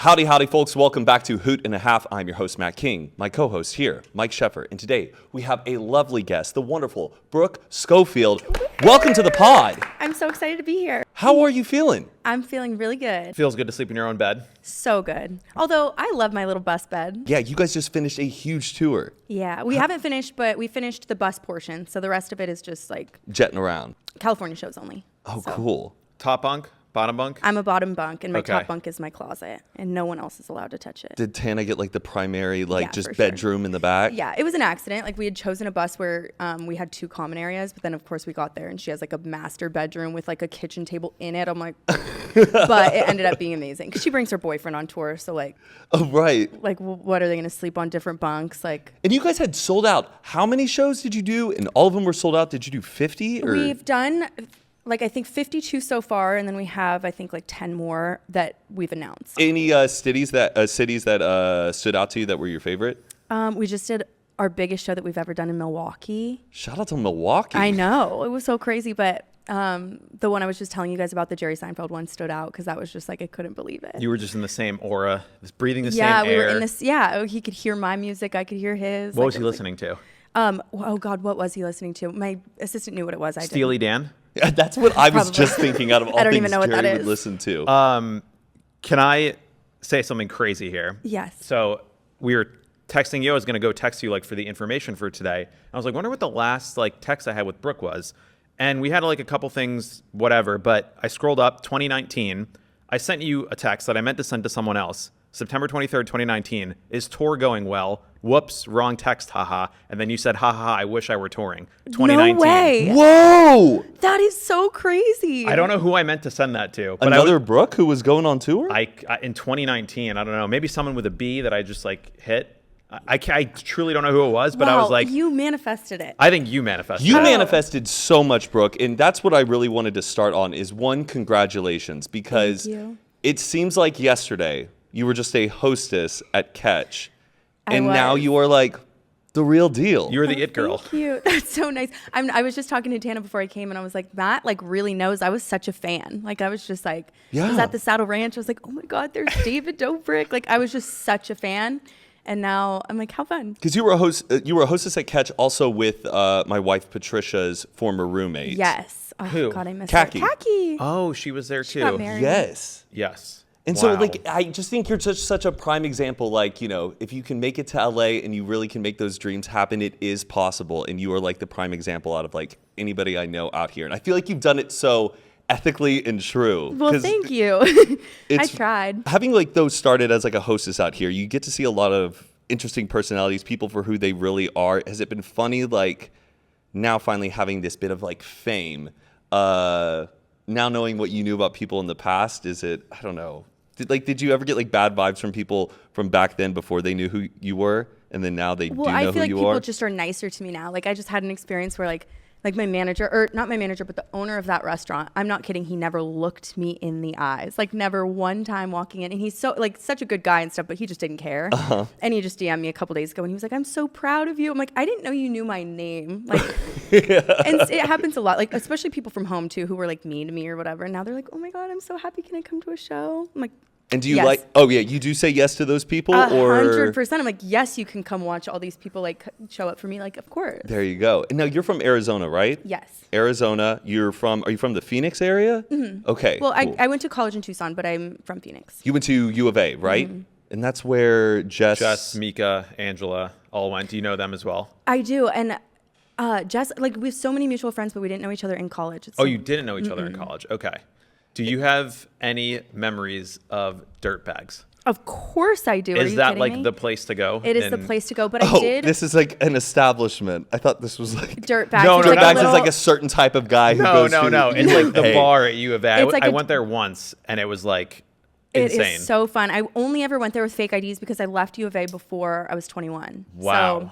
Howdy, howdy, folks. Welcome back to Hoot and a Half. I'm your host, Matt King. My co-host here, Mike Sheffer. And today, we have a lovely guest, the wonderful Brooke Schofield. Welcome to the pod. I'm so excited to be here. How are you feeling? I'm feeling really good. Feels good to sleep in your own bed. So good. Although, I love my little bus bed. Yeah, you guys just finished a huge tour. Yeah, we haven't finished, but we finished the bus portion. So the rest of it is just like Jetting around. California shows only. Oh, So cool. Top bunk, bottom bunk. I'm a bottom bunk, and my Okay. top bunk is my closet, and no one else is allowed to touch it. Did Tana get like the primary, Yeah, just for sure. bedroom in the back? Yeah, it was an accident. Like we had chosen a bus where we had two common areas, but then of course we got there and she has like a master bedroom with like a kitchen table in it. I'm like, but it ended up being amazing because she brings her boyfriend on tour. So like, Oh, right. what are they going to sleep on different bunks? Like And you guys had sold out. How many shows did you do? And all of them were sold out. Did you do 50? Or? we've done like I think 52 so far, and then we have I think like 10 more that we've announced. Any cities that stood out to you that were your favorite? We just did our biggest show that we've ever done in Milwaukee. Shout out to Milwaukee. I know, it was so crazy, but the one I was just telling you guys about, the Jerry Seinfeld one, stood out because that was just like I couldn't believe it. You were just in the same aura, just breathing the Yeah, same we air. were in this. Yeah, he could hear my music, I could hear his. What like, was he it listening to? oh God, what was he listening to? My assistant knew what it was. I didn't. Steely Dan? Yeah, that's what I was Probably. just thinking out of all I don't things even know what Jerry that would is. listen to. Can I say something crazy here? Yes. So we were texting you. I was going to go text you like for the information for today. I was like, wonder what the last like text I had with Brooke was. And we had like a couple things, whatever. But I scrolled up 2019. I sent you a text that I meant to send to someone else. September 23rd, 2019. Is tour going well? Whoops, wrong text, haha. And then you said, haha, I wish I were touring. 2019. No way. Whoa! That is so crazy. I don't know who I meant to send that to. But Another Brooke who was going on tour? I in 2019, I don't know, maybe someone with a B that I just like hit. I truly don't know who it was, but wow, I was like, you manifested it. I think you manifested. You it. manifested so much, Brooke, and that's what I really wanted to start on is one, congratulations, because Thank you. it seems like yesterday you were just a hostess at Catch, I and now was. you are like the real deal. You were the it girl. Thank you. That's so nice. I was just talking to Tana before I came, and I was like, Matt, like, really knows I was such a fan. Like, I was just like, I was Yeah. at the Saddle Ranch. I was like, oh my God, there's David Dobrik. Like, I was just such a fan. And now I'm like, how fun. Because you were a hostess at Catch also with my wife Patricia's former roommate. Yes. Oh, Who? God, I miss Khaki. her. Khaki. Oh, she was there She got too. married. Yes. Yes. And so, Wow. like, I just think you're such a prime example. Like, you know, if you can make it to LA and you really can make those dreams happen, it is possible. And you are like the prime example out of like anybody I know out here. And I feel like you've done it so ethically and true. Well, 'Cause thank you. I it's- tried. Having like those started as like a hostess out here, you get to see a lot of interesting personalities, people for who they really are. Has it been funny, like, now finally having this bit of like fame, now knowing what you knew about people in the past? Is it, I don't know. Did you ever get like bad vibes from people from back then before they knew who you were, and then now they Well, do know I who feel like you people are? just are nicer to me now. Like, I just had an experience where like my manager, or not my manager, but the owner of that restaurant, I'm not kidding, he never looked me in the eyes. Like, never one time walking in. And he's so, like, such a good guy and stuff, but he just didn't care. And he just DM'd me a couple days ago, and he was like, I'm so proud of you. I'm like, I didn't know you knew my name. Like, and it happens a lot, like, especially people from home, too, who were, like, mean to me or whatever. And now they're like, oh, my God, I'm so happy. Can I come to a show? I'm like, And do you yes. like? Oh yeah, you do say yes to those people, or 100%. I'm like, yes, you can come watch all these people, like, show up for me. Like, of course. there you go. And now you're from Arizona, right? Yes. Arizona. Are you from the Phoenix area? Mm-hmm. Okay. Well, cool. I went to college in Tucson, but I'm from Phoenix. You went to U of A, right? Mm-hmm. And that's where Jess, Mika, Angela all went. Do you know them as well? I do. And Jess, like, we have so many mutual friends, but we didn't know each other in college. It's Oh, so- you didn't know each other in college. Okay. Do you have any memories of dirt bags? Of course I do. Are Is you that kidding like me? the place to go? It is the in- place to go, but Oh, I did this is like an establishment. I thought this was like dirt bags. No, It's no, like Dirt a Bags is little- like a certain type of guy who No, goes no, to no. It's like the Hey. bar at U of A. It's like I a- went there once and it was like It insane. is so fun. I only ever went there with fake IDs because I left U of A before I was 21. Wow. So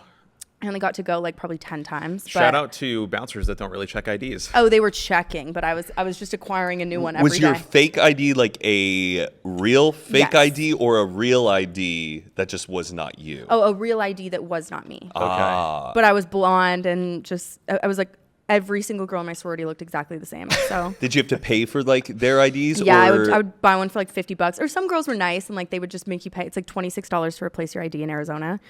I only got to go like probably 10 times. Shout but- out to bouncers that don't really check IDs. Oh, they were checking, but I was just acquiring a new one every Was your day. fake ID like a real fake Yes. ID or a real ID that just was not you? Oh, a real ID that was not me. Okay. But I was blonde and just, I was like every single girl in my sorority looked exactly the same. So Did you have to pay for like their IDs? yeah, or? I would buy one for like $50, or some girls were nice and like they would just make you pay. It's like $26 to replace your ID in Arizona.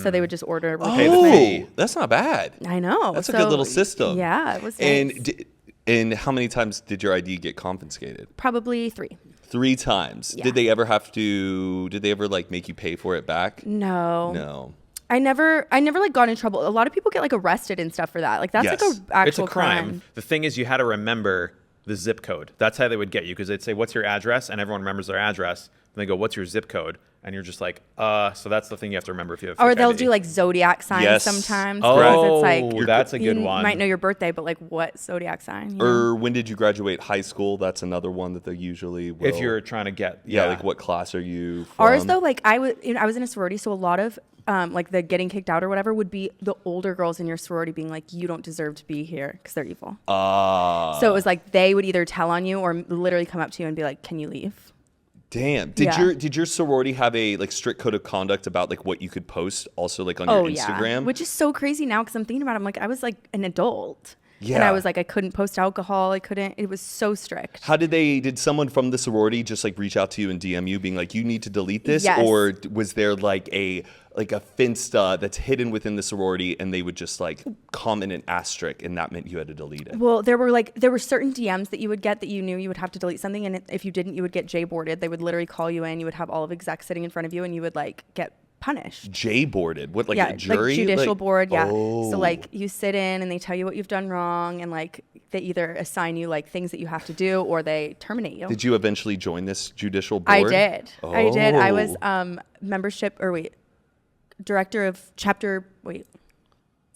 So they would just order. Pay the fee. That's not bad. I know. That's a good little system. Yeah, it was nice. And how many times did your ID get confiscated? Probably 3. 3 times. Yeah. Did they ever like make you pay for it back? No. I never like got in trouble. A lot of people get like arrested and stuff for that. Like that's Yes. like a actual It's a crime. The thing is, you had to remember the zip code. That's how they would get you, because they'd say, "What's your address?" And everyone remembers their address. And they go, "What's your zip code?" And you're just like, So that's the thing you have to remember if you have. Or fake they'll ID. do like zodiac signs Yes. sometimes. Oh, because it's like that's a good you one. might know your birthday, but like what zodiac sign? you know? Or when did you graduate high school? That's another one that they usually will. If you're trying to get yeah, like what class are you from? Ours though, like I was in a sorority, so a lot of like the getting kicked out or whatever would be the older girls in your sorority being like, you don't deserve to be here because they're evil. So it was like they would either tell on you or literally come up to you and be like, can you leave? Damn. Yeah. Did your sorority have a like strict code of conduct about like what you could post also like on your Instagram? Yeah. Which is so crazy now because I'm thinking about it. I'm like, I was like an adult. Yeah. And I was like, I couldn't post alcohol. It was so strict. How did someone from the sorority just like reach out to you and DM you being like, you need to delete this? Yes. Or was there like a finsta that's hidden within the sorority and they would just like comment an asterisk and that meant you had to delete it? Well, there were certain DMs that you would get that you knew you would have to delete something. And if you didn't, you would get J-boarded. They would literally call you in. You would have all of execs sitting in front of you and you would like get punished. J-boarded? What, like Yeah, a jury? like judicial Like- board, yeah. Oh. So like you sit in and they tell you what you've done wrong and like they either assign you like things that you have to do or they terminate you. Did you eventually join this judicial board? I did. I did. I was Oh. director of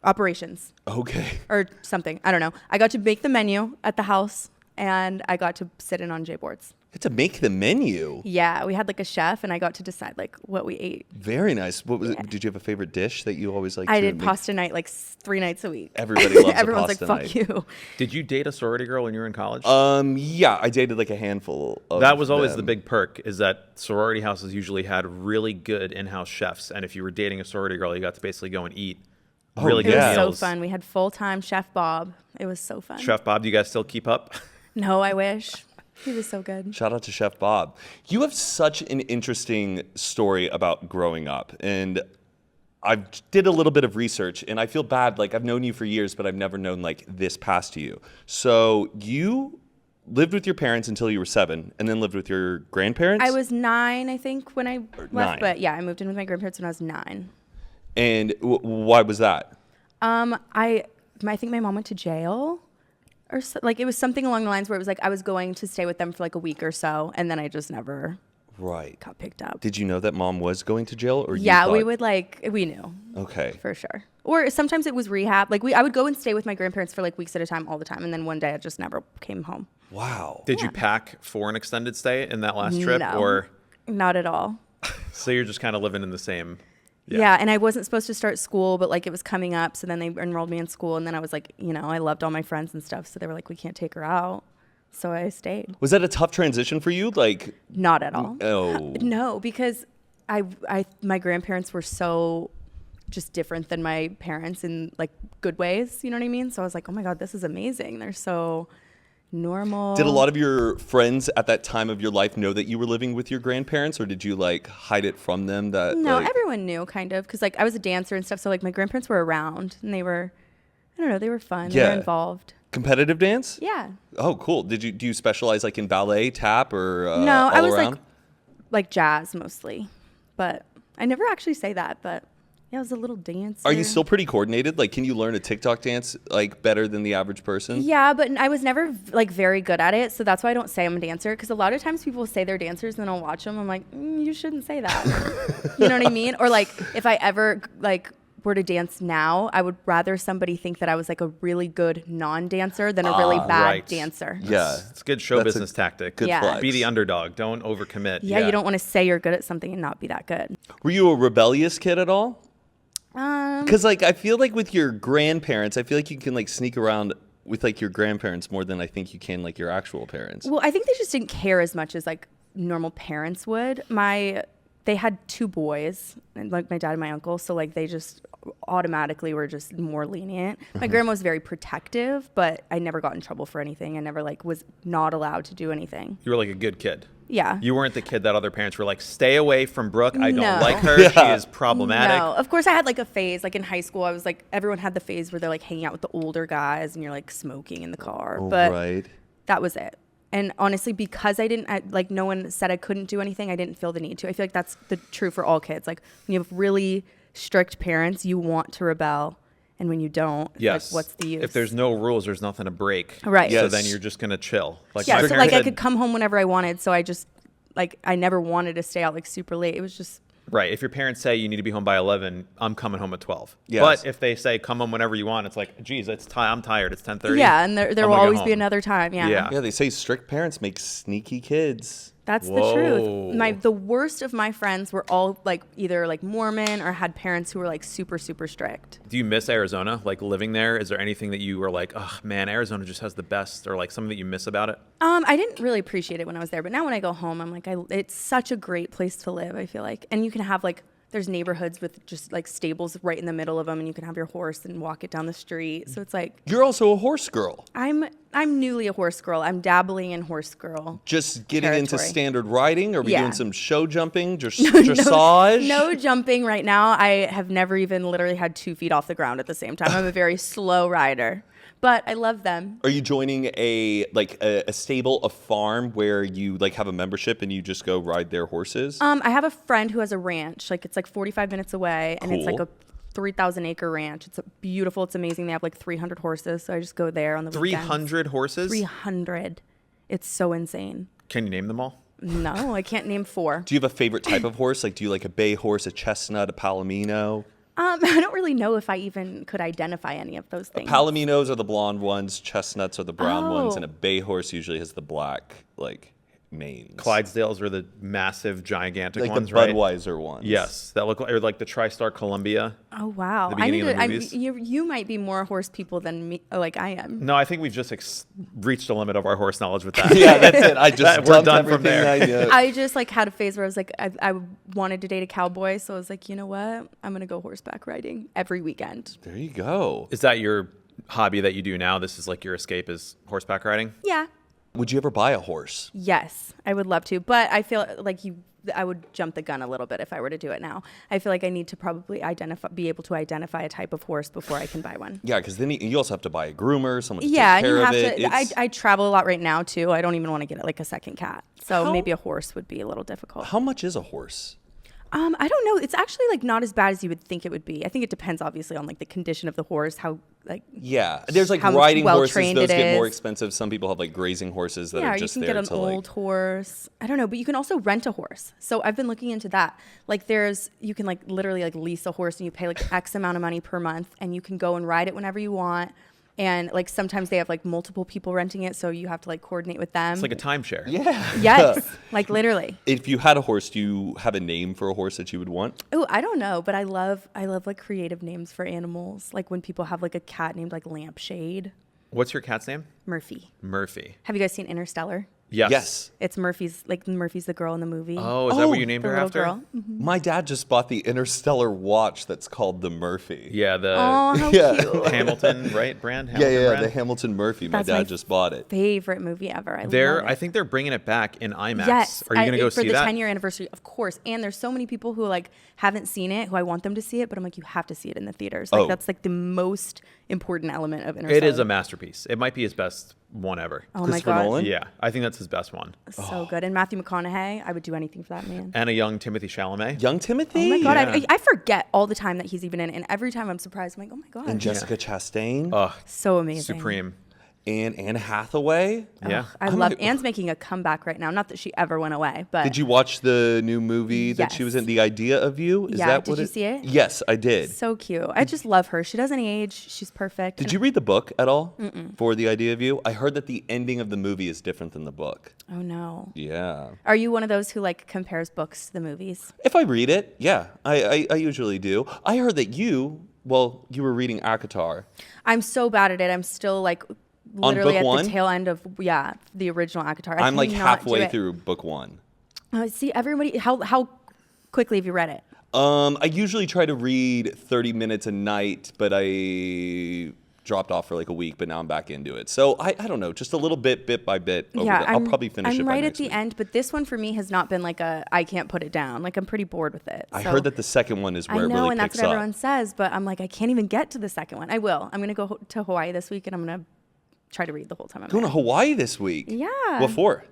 operations Okay. or something. I don't know. I got to make the menu at the house and I got to sit in on J boards. You had to make the menu. Yeah, we had like a chef and I got to decide like what we ate. Very nice. What was Yeah. it? Did you have a favorite dish that you always like? I to did make? pasta night like 3 nights a week. Everybody loves a Everyone's pasta like, night. fuck you. Did you date a sorority girl when you were in college? Yeah, I dated like a handful of That was always them. the big perk, is that sorority houses usually had really good in-house chefs, and if you were dating a sorority girl, you got to basically go and eat really It good was so meals. fun. We had full-time Chef Bob. It was so fun. Chef Bob, do you guys still keep up? No, I wish. He was so good. Shout out to Chef Bob. You have such an interesting story about growing up, and I did a little bit of research, and I feel bad. Like I've known you for years, but I've never known like this past to you. So you lived with your parents until you were 7, and then lived with your grandparents. I was 9, I think, when I left. 9. But yeah, I moved in with my grandparents when I was 9. And why was that? I think my mom went to jail. Or so, like it was something along the lines where it was like I was going to stay with them for like a week or so, and then I just never Right. got picked up. Did you know that mom was going to jail, or Yeah, you we thought- would we knew Okay. for sure. Or sometimes it was rehab. Like I would go and stay with my grandparents for like weeks at a time all the time, and then one day I just never came home. Wow. Did you pack for an extended stay in that last trip, No. or Not at all. so you're just kind of living in the same? Yeah, and I wasn't supposed to start school, but like it was coming up, so then they enrolled me in school, and then I was like, I loved all my friends and stuff, so they were like, we can't take her out, so I stayed. Was that a tough transition for you? Like, Not at all. oh, No, because my grandparents were so just different than my parents in like good ways, you know what I mean? So I was like, oh my God, this is amazing. They're so normal. did a lot of your friends at that time of your life know that you were living with your grandparents, or did you like hide it from them? That No, like, everyone knew kind of, because like I was a dancer and stuff, so like my grandparents were around and they were, I don't know, they were fun. They Yeah. were involved. competitive dance? Yeah. Oh, cool. Do you specialize like in ballet, tap, or No, I all was around? like jazz mostly, but I never actually say that, but yeah, I was a little dancer. Are you still pretty coordinated? Like, can you learn a TikTok dance like better than the average person? Yeah, but I was never like very good at it, so that's why I don't say I'm a dancer. Because a lot of times people say they're dancers, and then I'll watch them. I'm like, you shouldn't say that. You know what I mean? Or like, if I ever like were to dance now, I would rather somebody think that I was like a really good non-dancer than a really bad right. dancer. Yeah. It's a good show That's a business tactic. good Yeah. flex. Be the underdog. Don't overcommit. Yeah, you don't want to say you're good at something and not be that good. Were you a rebellious kid at all? Um, Because like I feel like with your grandparents, I feel like you can like sneak around with like your grandparents more than I think you can like your actual parents. Well, I think they just didn't care as much as like normal parents would. My they had 2 boys, and like my dad and my uncle, so like they just automatically were just more lenient. My grandma was very protective, but I never got in trouble for anything. I never like was not allowed to do anything. You were like a good kid. Yeah. You weren't the kid that other parents were like, stay away from Brooke. I No. don't like her. She is problematic. No, of course I had like a phase. Like in high school, I was like, everyone had the phase where they're like hanging out with the older guys and you're like smoking in the car. But Right. that was it. And honestly, because like no one said I couldn't do anything, I didn't feel the need to. I feel like that's true for all kids. Like when you have really strict parents, you want to rebel. And when you don't, Yes. like what's the use? If there's no rules, there's nothing to break. Right. So Yes. then you're just going to chill. Like yeah, my so like I parents could had- come home whenever I wanted. So I just, like, I never wanted to stay out like super late. It was just, Right. If your parents say you need to be home by 11, I'm coming home at 12. Yes. But if they say come home whenever you want, it's like, geez, I'm tired. It's 10:30. yeah. And there I'm will gonna go always be home. another time. Yeah. Yeah. Yeah, they say strict parents make sneaky kids. That's the Whoa. truth. The worst of my friends were all like either like Mormon or had parents who were like super, super strict. Do you miss Arizona? Like living there? Is there anything that you were like, oh man, Arizona just has the best, or like something that you miss about it? I didn't really appreciate it when I was there, but now when I go home, I'm like, it's such a great place to live. I feel like, and you can have like, there's neighborhoods with just like stables right in the middle of them, and you can have your horse and walk it down the street. So it's like, You're also a horse girl. I'm newly a horse girl. I'm dabbling in horse girl. Just getting into Territory. standard riding? Are we Yeah. doing some show jumping? Dressage? No jumping right now. I have never even literally had 2 feet off the ground at the same time. I'm a very slow rider, but I love them. Are you joining a stable, a farm where you like have a membership and you just go ride their horses? I have a friend who has a ranch. Like it's like 45 minutes away, and it's like Cool. a 3,000 acre ranch. It's beautiful. It's amazing. They have like 300 horses, so I just go there on the weekends. 300 horses? 300. It's so insane. Can you name them all? No, I can't name 4. Do you have a favorite type of horse? Like, do you like a bay horse, a chestnut, a palomino? I don't really know if I even could identify any of those things. Palominos are the blonde ones, chestnuts are the brown ones, Oh. and a bay horse usually has the black, like, manes. Clydesdales are the massive, gigantic Like ones, the right? Budweiser ones. Yes, that look like, or like the TriStar Columbia. Oh wow! The I need beginning to. of the movies? You might be more horse people than me. Like I am. No, I think we've just reached the limit of our horse knowledge with that. Yeah, that's it. I just We're dumped done from everything there. I knew. I just like had a phase where I was like, I wanted to date a cowboy, so I was like, you know what? I'm gonna go horseback riding every weekend. There you go. Is that your hobby that you do now? This is like your escape is horseback riding? Yeah. Would you ever buy a horse? Yes, I would love to, but I feel like I would jump the gun a little bit if I were to do it now. I feel like I need to probably be able to identify a type of horse before I can buy one. Yeah, because then you also have to buy a groomer, someone to Yeah, take and care you of have it. to. It's- I travel a lot right now too. I don't even want to get like a second cat, so How- maybe a horse would be a little difficult. How much is a horse? I don't know. It's actually like not as bad as you would think it would be. I think it depends obviously on like the condition of the horse, how like Yeah, there's like how riding horses; well-trained those it get more is. expensive. Some people have like grazing horses that yeah, are you just can there get an to old like. horse. I don't know, but you can also rent a horse. So I've been looking into that. Like you can like literally like lease a horse and you pay like X amount of money per month and you can go and ride it whenever you want. And like sometimes they have like multiple people renting it, so you have to like coordinate with them. It's like a timeshare. Yeah. Yes, like literally. If you had a horse, do you have a name for a horse that you would want? Oh, I don't know, but I love like creative names for animals. Like when people have like a cat named like Lampshade. What's your cat's name? Murphy. Murphy. Have you guys seen Interstellar? Yes. Yes. It's Murphy's the girl in the movie. Oh, is that what you named the her little after? girl. My dad just bought the Interstellar watch that's called the Murphy. Yeah, the Oh, how Yeah. cute. Hamilton, right? Brand? Yeah, Hamilton yeah, brand? the Hamilton Murphy. My That's my dad just bought it. Favorite movie ever. I love I it. think they're bringing it back in IMAX. Yes. Are you going to go for see the that? 10-year anniversary? Of course. And there's so many people who like haven't seen it, who I want them to see it, but I'm like, you have to see it in the theaters. Like Oh. that's like the most important element of Interstellar. It is a masterpiece. It might be his best one ever. Oh my Christopher god. Nolan? Yeah, I think that's his best one. So good. And Matthew McConaughey, I would do anything for that man. And a young Timothy Chalamet. Young Timothy? Oh my god, Yeah. I forget all the time that he's even in it, and every time I'm surprised. I'm like, oh my god, And Jessica Chastain? Oh, so amazing, supreme. And Anne Hathaway? Yeah. I I'm love like- Anne's making a comeback right now. Not that she ever went away, but Did you watch the new movie that she was Yes. in, The Idea of You? Is Yeah, that did what you see it? Yes, I did. so cute. I just love her. She doesn't age. She's perfect. Did you read the book at all for The Idea of You? I heard that the ending of the movie is different than the book. Oh no. Yeah. Are you one of those who like compares books to the movies? If I read it, yeah, I usually do. I heard that you were reading Akatar. I'm so bad at it. I'm still like On literally book at one? the tail end of the original Akatar. I'm like cannot do halfway it. through book one. See everybody how quickly have you read it? I usually try to read 30 minutes a night, but I dropped off for like a week, but now I'm back into it. So I don't know, just a little bit by bit. I'll probably finish it by I'm right at next the week. end, but this one for me has not been like I can't put it down. Like I'm pretty bored with it. I So- heard that the second one is where I it know, really and that's picks what up. everyone says, but I'm like, I can't even get to the second one. I will. I'm going to go to Hawaii this week, and I'm going to try to read the whole time I'm Going to there. Hawaii this week. Yeah. What for?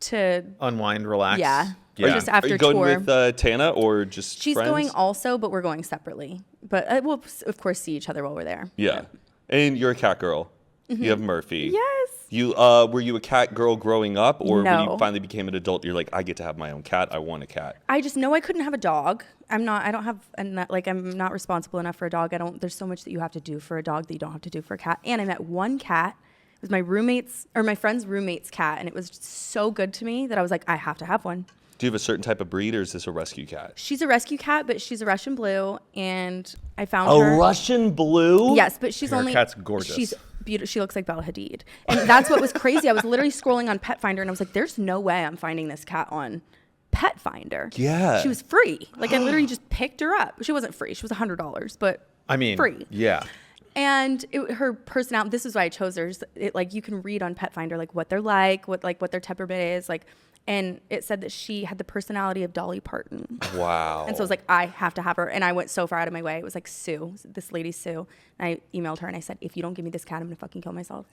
To Unwind, relax. Yeah. Yeah. Or just after Are you going tour. with Tana or just She's friends? going also, but we're going separately. But we'll of course see each other while we're there. Yeah. And you're a cat girl. You have Murphy. Yes. You were you a cat girl growing up, or when No. you finally became an adult, you're like, I get to have my own cat. I want a cat. I just know I couldn't have a dog. I'm not responsible enough for a dog. There's so much that you have to do for a dog that you don't have to do for a cat. And I met one cat. It was my friend's roommate's cat, and it was just so good to me that I was like, I have to have one. Do you have a certain type of breed, or is this a rescue cat? She's a rescue cat, but she's a Russian blue, and I found A her. Russian blue? Yes, but she's Her only. cat's gorgeous. She's beautiful. She looks like Bella Hadid, and that's what was crazy. I was literally scrolling on Pet Finder, and I was like, "There's no way I'm finding this cat on Pet Finder." Yeah. she was free. Like I literally just picked her up. She wasn't free. She was $100, but I mean, free. Yeah. And her personality. This is why I chose her. Like you can read on Pet Finder like what they're like, what their temperament is like. And it said that she had the personality of Dolly Parton. Wow. And so I was like, I have to have her. And I went so far out of my way. It was like Sue, this lady Sue. And I emailed her and I said, if you don't give me this cat, I'm going to fucking kill myself.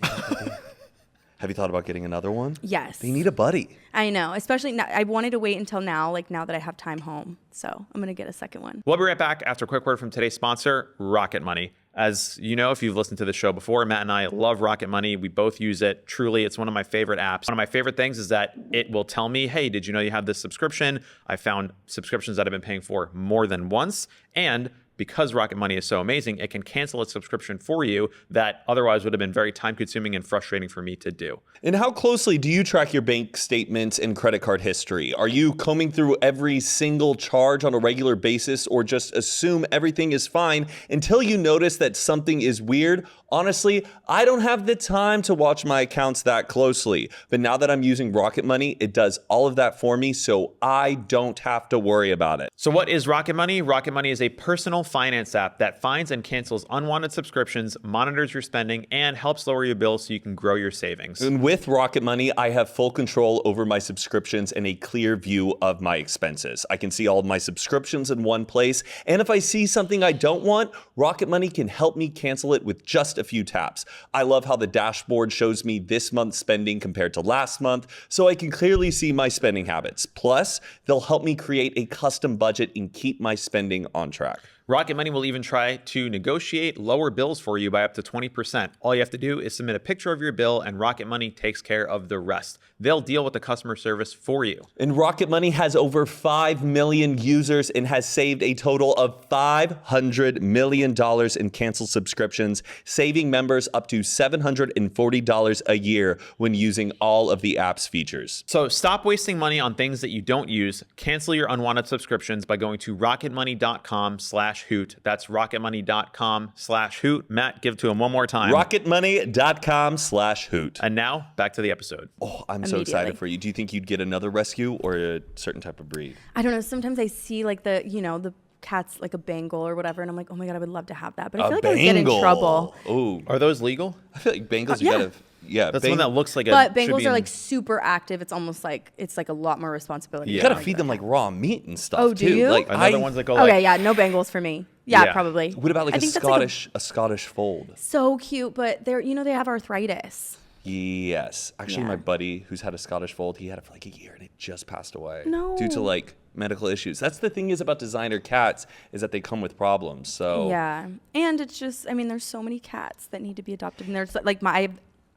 Have you thought about getting another one? Yes. They need a buddy. I know. Especially now. I wanted to wait until now, like now that I have time home. So I'm going to get a second one. We'll be right back after a quick word from today's sponsor, Rocket Money. As you know, if you've listened to the show before, Matt and I love Rocket Money. We both use it. Truly, it's one of my favorite apps. One of my favorite things is that it will tell me, hey, did you know you have this subscription? I found subscriptions that I've been paying for more than once. And because Rocket Money is so amazing, it can cancel a subscription for you that otherwise would have been very time consuming and frustrating for me to do. And how closely do you track your bank statements and credit card history? Are you combing through every single charge on a regular basis, or just assume everything is fine until you notice that something is weird? Honestly, I don't have the time to watch my accounts that closely. But now that I'm using Rocket Money, it does all of that for me, so I don't have to worry about it. So what is Rocket Money? Rocket Money is a personal finance app that finds and cancels unwanted subscriptions, monitors your spending, and helps lower your bills so you can grow your savings. And with Rocket Money, I have full control over my subscriptions and a clear view of my expenses. I can see all of my subscriptions in one place, and if I see something I don't want, Rocket Money can help me cancel it with just a few taps. I love how the dashboard shows me this month's spending compared to last month, so I can clearly see my spending habits. Plus, they'll help me create a custom budget and keep my spending on track. Rocket Money will even try to negotiate lower bills for you by up to 20%. All you have to do is submit a picture of your bill, and Rocket Money takes care of the rest. They'll deal with the customer service for you. And Rocket Money has over 5 million users and has saved a total of $500 million in canceled subscriptions, saving members up to $740 a year when using all of the app's features. So stop wasting money on things that you don't use. Cancel your unwanted subscriptions by going to rocketmoney.com/hoot. That's rocketmoney.com/hoot. Matt, give it to him one more time. rocketmoney.com/hoot. And now back to the episode. Oh, I'm so excited for you. Do you think you'd get another rescue or a certain type of breed? I don't know. Sometimes I see like the cat's like a Bengal or whatever, and I'm like, oh my God, I would love to have that. But I feel like I would get in trouble. Oh, Are those legal? I feel like Bengals, you yeah. gotta, yeah. That's the one that looks like But should Bengals be are in- like super active. It's almost like it's like a lot more responsibility. You Yeah. gotta than feed them like raw meat and stuff Oh, do too. you? Like Another ones that go Okay, like, yeah, no Bengals for me. Yeah, Yeah. probably. What about like I a think that's Scottish fold? so cute, but they have arthritis. Yes. Actually, Yeah. my buddy who's had a Scottish fold, he had it for like a year and it just passed away. No. Due to like medical issues. That's the thing is about designer cats is that they come with problems. So Yeah, and it's just, I mean, there's so many cats that need to be adopted, and there's like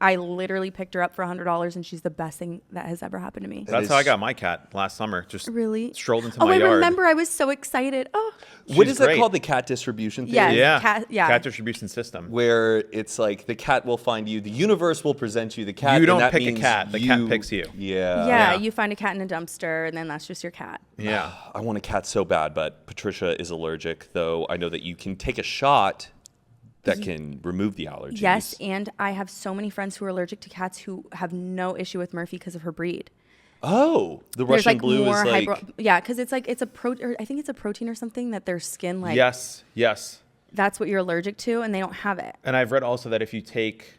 I literally picked her up for $100, and she's the best thing that has ever happened to me. That's is- how I got my cat last summer. Just Really? strolled into Oh, my I yard. remember. I was so excited. Oh, what She's is that great. called? The cat distribution theory? Yes. Yeah. Cat distribution system. Where it's like the cat will find you, the universe will present you the cat. You and don't that pick a means cat, the cat picks you. Yeah. yeah. yeah. You find a cat in a dumpster, and then that's just your cat. Yeah. I want a cat so bad, but Patricia is allergic, though I know that you can take a shot that can remove the allergies. Yes, and I have so many friends who are allergic to cats who have no issue with Murphy because of her breed. Oh, the There's Russian blue is like. yeah, because it's like I think it's a protein or something that their skin like. Yes. That's what you're allergic to, and they don't have it. And I've read also that if you take,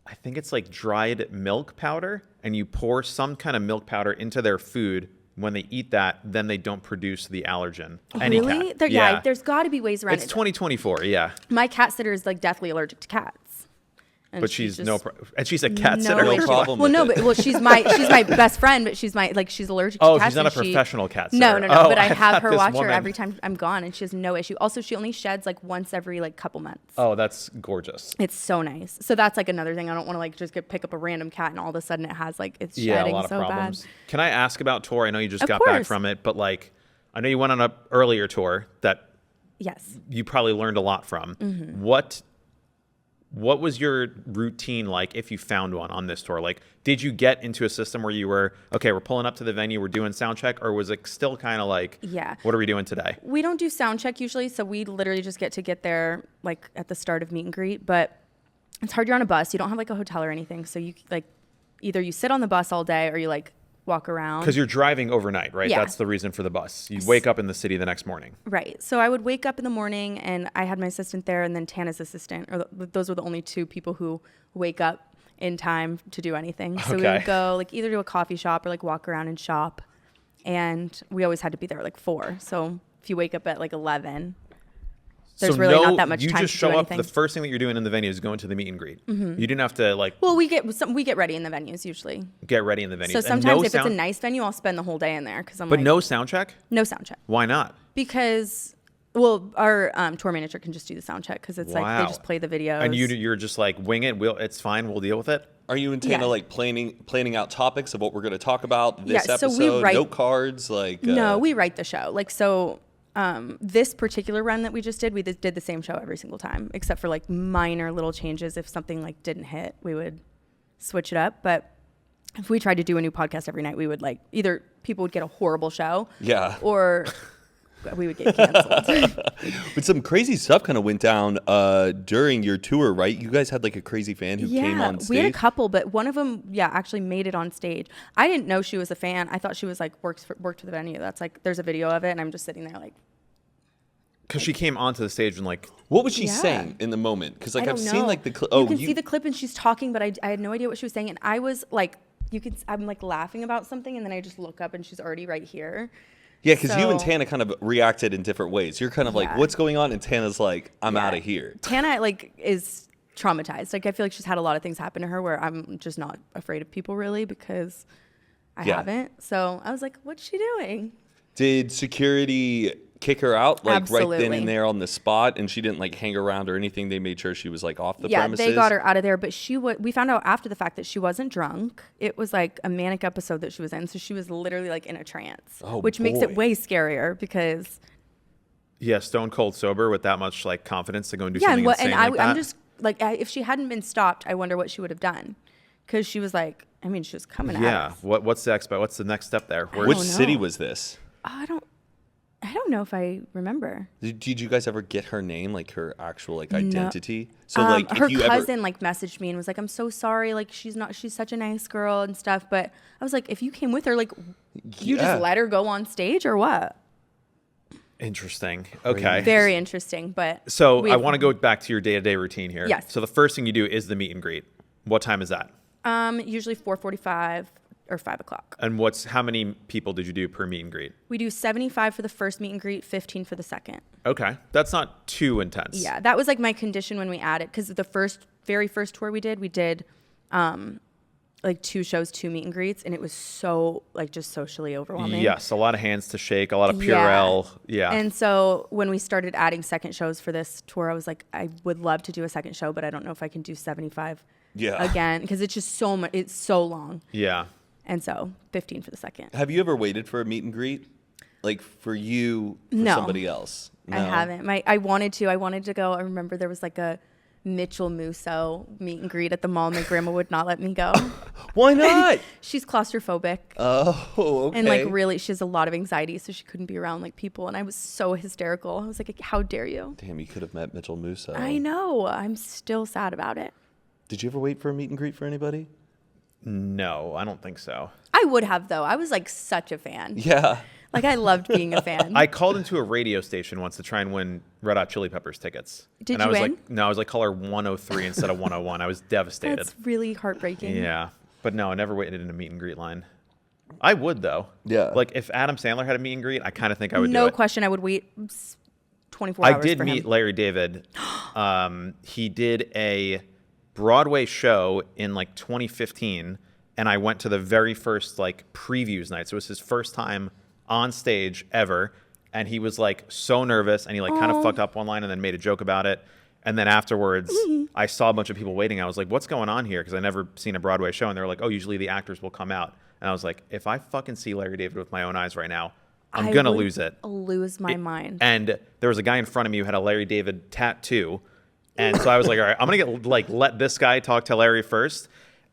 I think it's like dried milk powder, and you pour some kind of milk powder into their food, when they eat that, then they don't produce the allergen. Any Really? cat. Yeah, there's got to be ways around It's it. 2024, yeah. My cat sitter is like deathly allergic to cats. And But she's and she's a cat sitter. way No she- problem Well, with no, it. but she's my best friend, but she's allergic to Oh, cats. she's not a and professional cat sitter. No. Oh, But I have thought her this watch her woman- every time I'm gone, and she has no issue. Also, she only sheds like once every like couple months. Oh, that's gorgeous. It's so nice. So that's like another thing. I don't want to like just pick up a random cat and all of a sudden it has like it's Yeah, a shedding lot of so problems. bad. Can I ask about tour? I know you just Of got back course. from it, but like, I know you went on a earlier tour that Yes. you probably learned a lot from. Mm-hmm. What was your routine like if you found one on this tour? Like, did you get into a system where you were, okay, we're pulling up to the venue, we're doing sound check, or was it still kind of like, Yeah. what are we doing today? We don't do sound check usually, so we literally just get there like at the start of meet and greet. But it's hard. You're on a bus. You don't have like a hotel or anything, so you like either you sit on the bus all day or you like walk around. Because you're driving overnight, right? Yeah. That's the reason for the bus. You wake up in the city the next morning. Right. So I would wake up in the morning, and I had my assistant there, and then Tana's assistant. Those were the only two people who wake up in time to do anything. So we Okay. would go like either to a coffee shop or like walk around and shop. And we always had to be there at like 4. So if you wake up at like 11, there's really not that much you time just to show do up. anything. The first thing that you're doing in the venue is going to the meet and greet. You didn't have to like Well, we get ready in the venues usually. get ready in the venue. So sometimes if it's a nice venue, I'll spend the whole day in there because I'm but like, no sound check. no sound check. Why not? Because, well, our tour manager can just do the sound check because it's like Wow. they just play the videos. And you're just like wing it. It's fine. We'll deal with it. Are you and Tana Yeah. like planning out topics of what we're going to talk about this Yeah, so we episode? write- Note cards, like No, we write the show. Like, so this particular run that we just did, we did the same show every single time, except for like minor little changes. If something like didn't hit, we would switch it up. But if we tried to do a new podcast every night, we would like either people would get a horrible show, Yeah. or we would get canceled. But some crazy stuff kind of went down during your tour, right? You guys had like a crazy fan who came on stage. we had a couple, but one of them, actually made it on stage. I didn't know she was a fan. I thought she was like worked for the venue. That's like there's a video of it, and I'm just sitting there like. Because she came onto the stage and like, What was she Yeah. saying in the moment? Because like I I've don't seen know. like the clip. You can see the clip and she's talking, but I had no idea what she was saying, and I was like, I'm like laughing about something, and then I just look up and she's already right here. Yeah, because you and So- Tana kind of reacted in different ways. You're kind of like, Yeah. what's going on? And Tana's like, I'm Yeah. out of here. Tana like is traumatized. Like I feel like she's had a lot of things happen to her where I'm just not afraid of people really because I Yeah. haven't. So I was like, what's she doing? Did security kick her out like right then Absolutely. and there on the spot, and she didn't like hang around or anything? They made sure she was like off the premises. They got her out of there, but we found out after the fact that she wasn't drunk. It was like a manic episode that she was in, so she was literally like in a trance, Oh, which makes boy. it way scarier because yeah, stone cold sober with that much like confidence to go and do yeah, something insane like that. I'm just like if she hadn't been stopped, I wonder what she would have done because she was like, I mean, she was coming at yeah. us. What's the next step there? Where- Which don't city know. was this? I don't know if I remember. Did you guys ever get her name, like her actual like identity? So like Her if you cousin ever, like messaged me and was like, I'm so sorry, like she's such a nice girl and stuff. But I was like, if you came with her, like you Yeah. just let her go on stage or what? Interesting. Okay. Very interesting. But So I want to go back to your day-to-day routine here. Yes. So the first thing you do is the meet and greet. What time is that? usually 4:45 or 5 o'clock. And how many people did you do per meet and greet? We do 75 for the first meet and greet, 15 for the second. Okay. That's not too intense. Yeah, that was like my condition when we added, because the very first tour we did like 2 shows, 2 meet and greets, and it was so like just socially overwhelming. Yes. A lot of hands to shake, a lot of Yeah. Purell. Yeah. And so when we started adding second shows for this tour, I was like, I would love to do a second show, but I don't know if I can do 75 Yeah. again, because it's just so much. It's so long. yeah. And so 15 for the second. have you ever waited for a meet and greet, like for you, for No. somebody else? I haven't. I wanted to go. I remember there was like a Mitchell Musso meet and greet at the mall. My grandma would not let me go. Why not? She's claustrophobic. Oh, okay. And like really, she has a lot of anxiety, so she couldn't be around like people. And I was so hysterical. I was like, how dare you? Damn, you could have met Mitchell Musso. I know. I'm still sad about it. Did you ever wait for a meet and greet for anybody? No, I don't think so. I would have though. I was like such a fan. Yeah. Like I loved being a fan. I called into a radio station once to try and win Red Hot Chili Peppers tickets. Did and you I was win? like, no, I was like caller 103 instead of 101. I was devastated. That's really heartbreaking. Yeah. But no, I never waited in a meet and greet line. I would though. Yeah. Like if Adam Sandler had a meet and greet, I kind of think I would do No it. question. I would wait 24 hours I did for meet him. Larry David. He did a Broadway show in like 2015, and I went to the very first like previews night. So it was his first time on stage ever, and he was like so nervous, and he like kind of fucked up one line and then made a joke about it. And then afterwards, I saw a bunch of people waiting. I was like, "What's going on here?" Because I never seen a Broadway show, and they were like, "Oh, usually the actors will come out." And I was like, "If I fucking see Larry David with my own eyes right now, I'm gonna would lose it." Lose my mind. And there was a guy in front of me who had a Larry David tattoo. And so I was like, all right, I'm going to get like, let this guy talk to Larry first.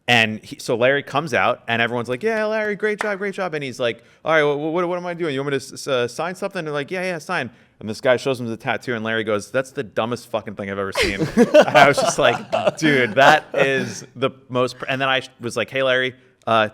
And so Larry comes out and everyone's like, yeah, Larry, great job, great job. And he's like, all right, what am I doing? You want me to sign something? And they're like, yeah, sign. And this guy shows him the tattoo and Larry goes, that's the dumbest fucking thing I've ever seen. And I was just like, dude, that is the most. And then I was like, hey, Larry,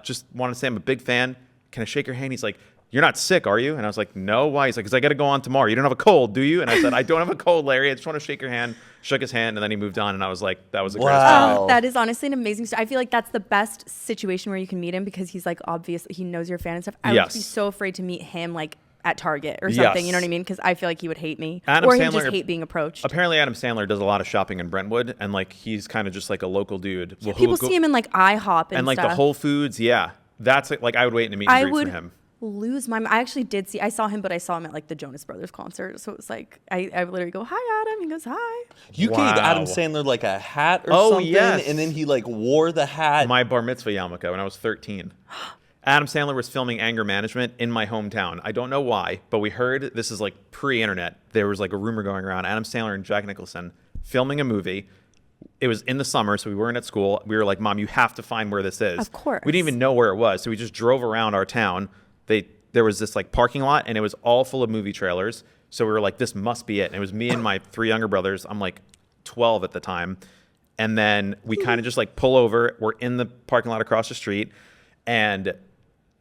just want to say I'm a big fan. Can I shake your hand? He's like, you're not sick, are you? And I was like, no, why? He's like, because I got to go on tomorrow. You don't have a cold, do you? And I said, I don't have a cold, Larry. I just want to shake your hand. Shook his hand, and then he moved on. And I was like, that was a great Wow. story. That is honestly an amazing story. I feel like that's the best situation where you can meet him because he's like obviously he knows you're a fan and stuff. I would Yes. be so afraid to meet him like at Target or something. Yes. You know what I mean? Because I feel like he would hate me, Adam or he Sandler- just hate being approached. Apparently, Adam Sandler does a lot of shopping in Brentwood, and like he's kind of just like a local dude. People see him in like IHOP and like stuff. the Whole Foods. Yeah, that's like I would wait in a meet and I greet would for him. lose my mind. I actually did see. I saw him, but I saw him at like the Jonas Brothers concert. So it was like I would literally go, "Hi, Adam." He goes, "Hi." You Wow. gave Adam Sandler like a hat or Oh, something, yes. and then he like wore the hat. My bar mitzvah yarmulke when I was 13. Adam Sandler was filming Anger Management in my hometown. I don't know why, but we heard, this is like pre-internet, there was like a rumor going around, Adam Sandler and Jack Nicholson filming a movie. It was in the summer, so we weren't at school. We were like, Mom, you have to find where this is. Of course. We didn't even know where it was, so we just drove around our town. There was this like parking lot, and it was all full of movie trailers. So we were like, this must be it. And it was me and my 3 younger brothers. I'm like 12 at the time. And then we kind of just like pull over. We're in the parking lot across the street, and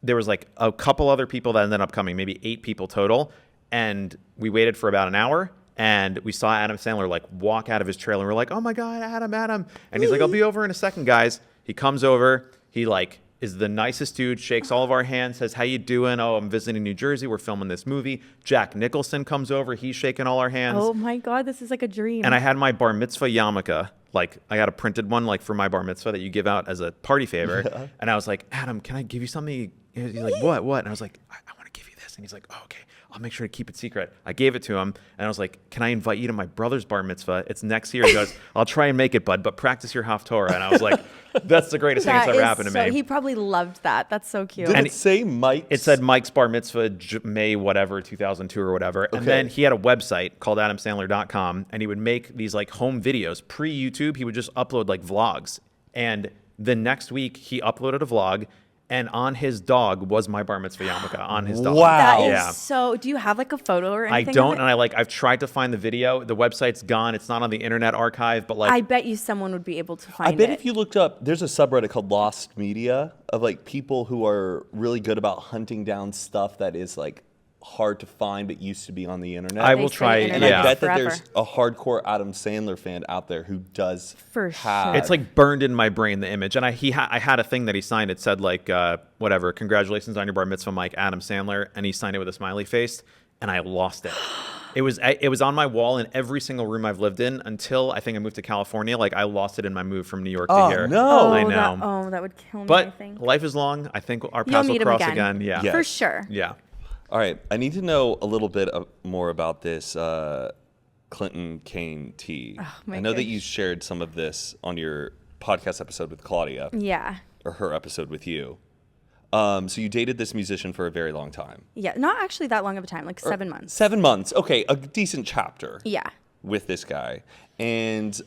there was like a couple other people that ended up coming, maybe 8 people total. And we waited for about an hour, and we saw Adam Sandler like walk out of his trailer. We're like, oh my God, Adam. And he's like, I'll be over in a second, guys. He comes over. He like is the nicest dude, shakes all of our hands, says, how you doing? Oh, I'm visiting New Jersey. We're filming this movie. Jack Nicholson comes over. He's shaking all our hands. Oh my God, this is like a dream. And I had my bar mitzvah yarmulke. Like I got a printed one like for my bar mitzvah that you give out as a party favor. Yeah. And I was like, Adam, can I give you something? He's like, what? And I was like, I want to give you this. And he's like, oh, okay. I'll make sure to keep it secret. I gave it to him, and I was like, can I invite you to my brother's bar mitzvah? It's next year. He goes, I'll try and make it, bud, but practice your Haftorah. And I was like, that's the greatest thing that's ever happened to me. He probably loved that. That's so cute. Did it say Mike? It said Mike's bar mitzvah, May whatever, 2002 or whatever. Okay. And then he had a website called adamsandler.com, and he would make these like home videos. Pre-YouTube, he would just upload like vlogs. And the next week, he uploaded a vlog, and on his dog was my bar mitzvah yarmulke on his dog. Wow. That is Yeah. so. Do you have like a photo or I anything? don't, of it? and I've tried to find the video. The website's gone. It's not on the Internet Archive, but like I bet you someone would be able to find it. I bet if you looked up, there's a subreddit called Lost Media of like people who are really good about hunting down stuff that is like hard to find but used to be on the internet. I They will say try. internet and Yeah. I bet that forever. there's a hardcore Adam Sandler fan out there who does For have. sure. It's like burned in my brain, the image. And I had a thing that he signed. It said like, whatever, congratulations on your bar mitzvah, Mike, Adam Sandler. And he signed it with a smiley face, and I lost it. It was on my wall in every single room I've lived in until I think I moved to California. Like I lost it in my move from New York to Oh, here. no. I know. That would kill me. I But think. life is long. I think our You'll paths will meet him cross again. again. Yeah. Yeah. For Yes. sure. Yeah. All right, I need to know a little bit more about this Clinton Kane tea. my I know that gosh. you shared some of this on your podcast episode with Claudia, Yeah. or her episode with you. So you dated this musician for a very long time. Yeah. Not actually that long of a time, like 7 months. 7 months. Okay, a decent chapter. Yeah. With this guy, and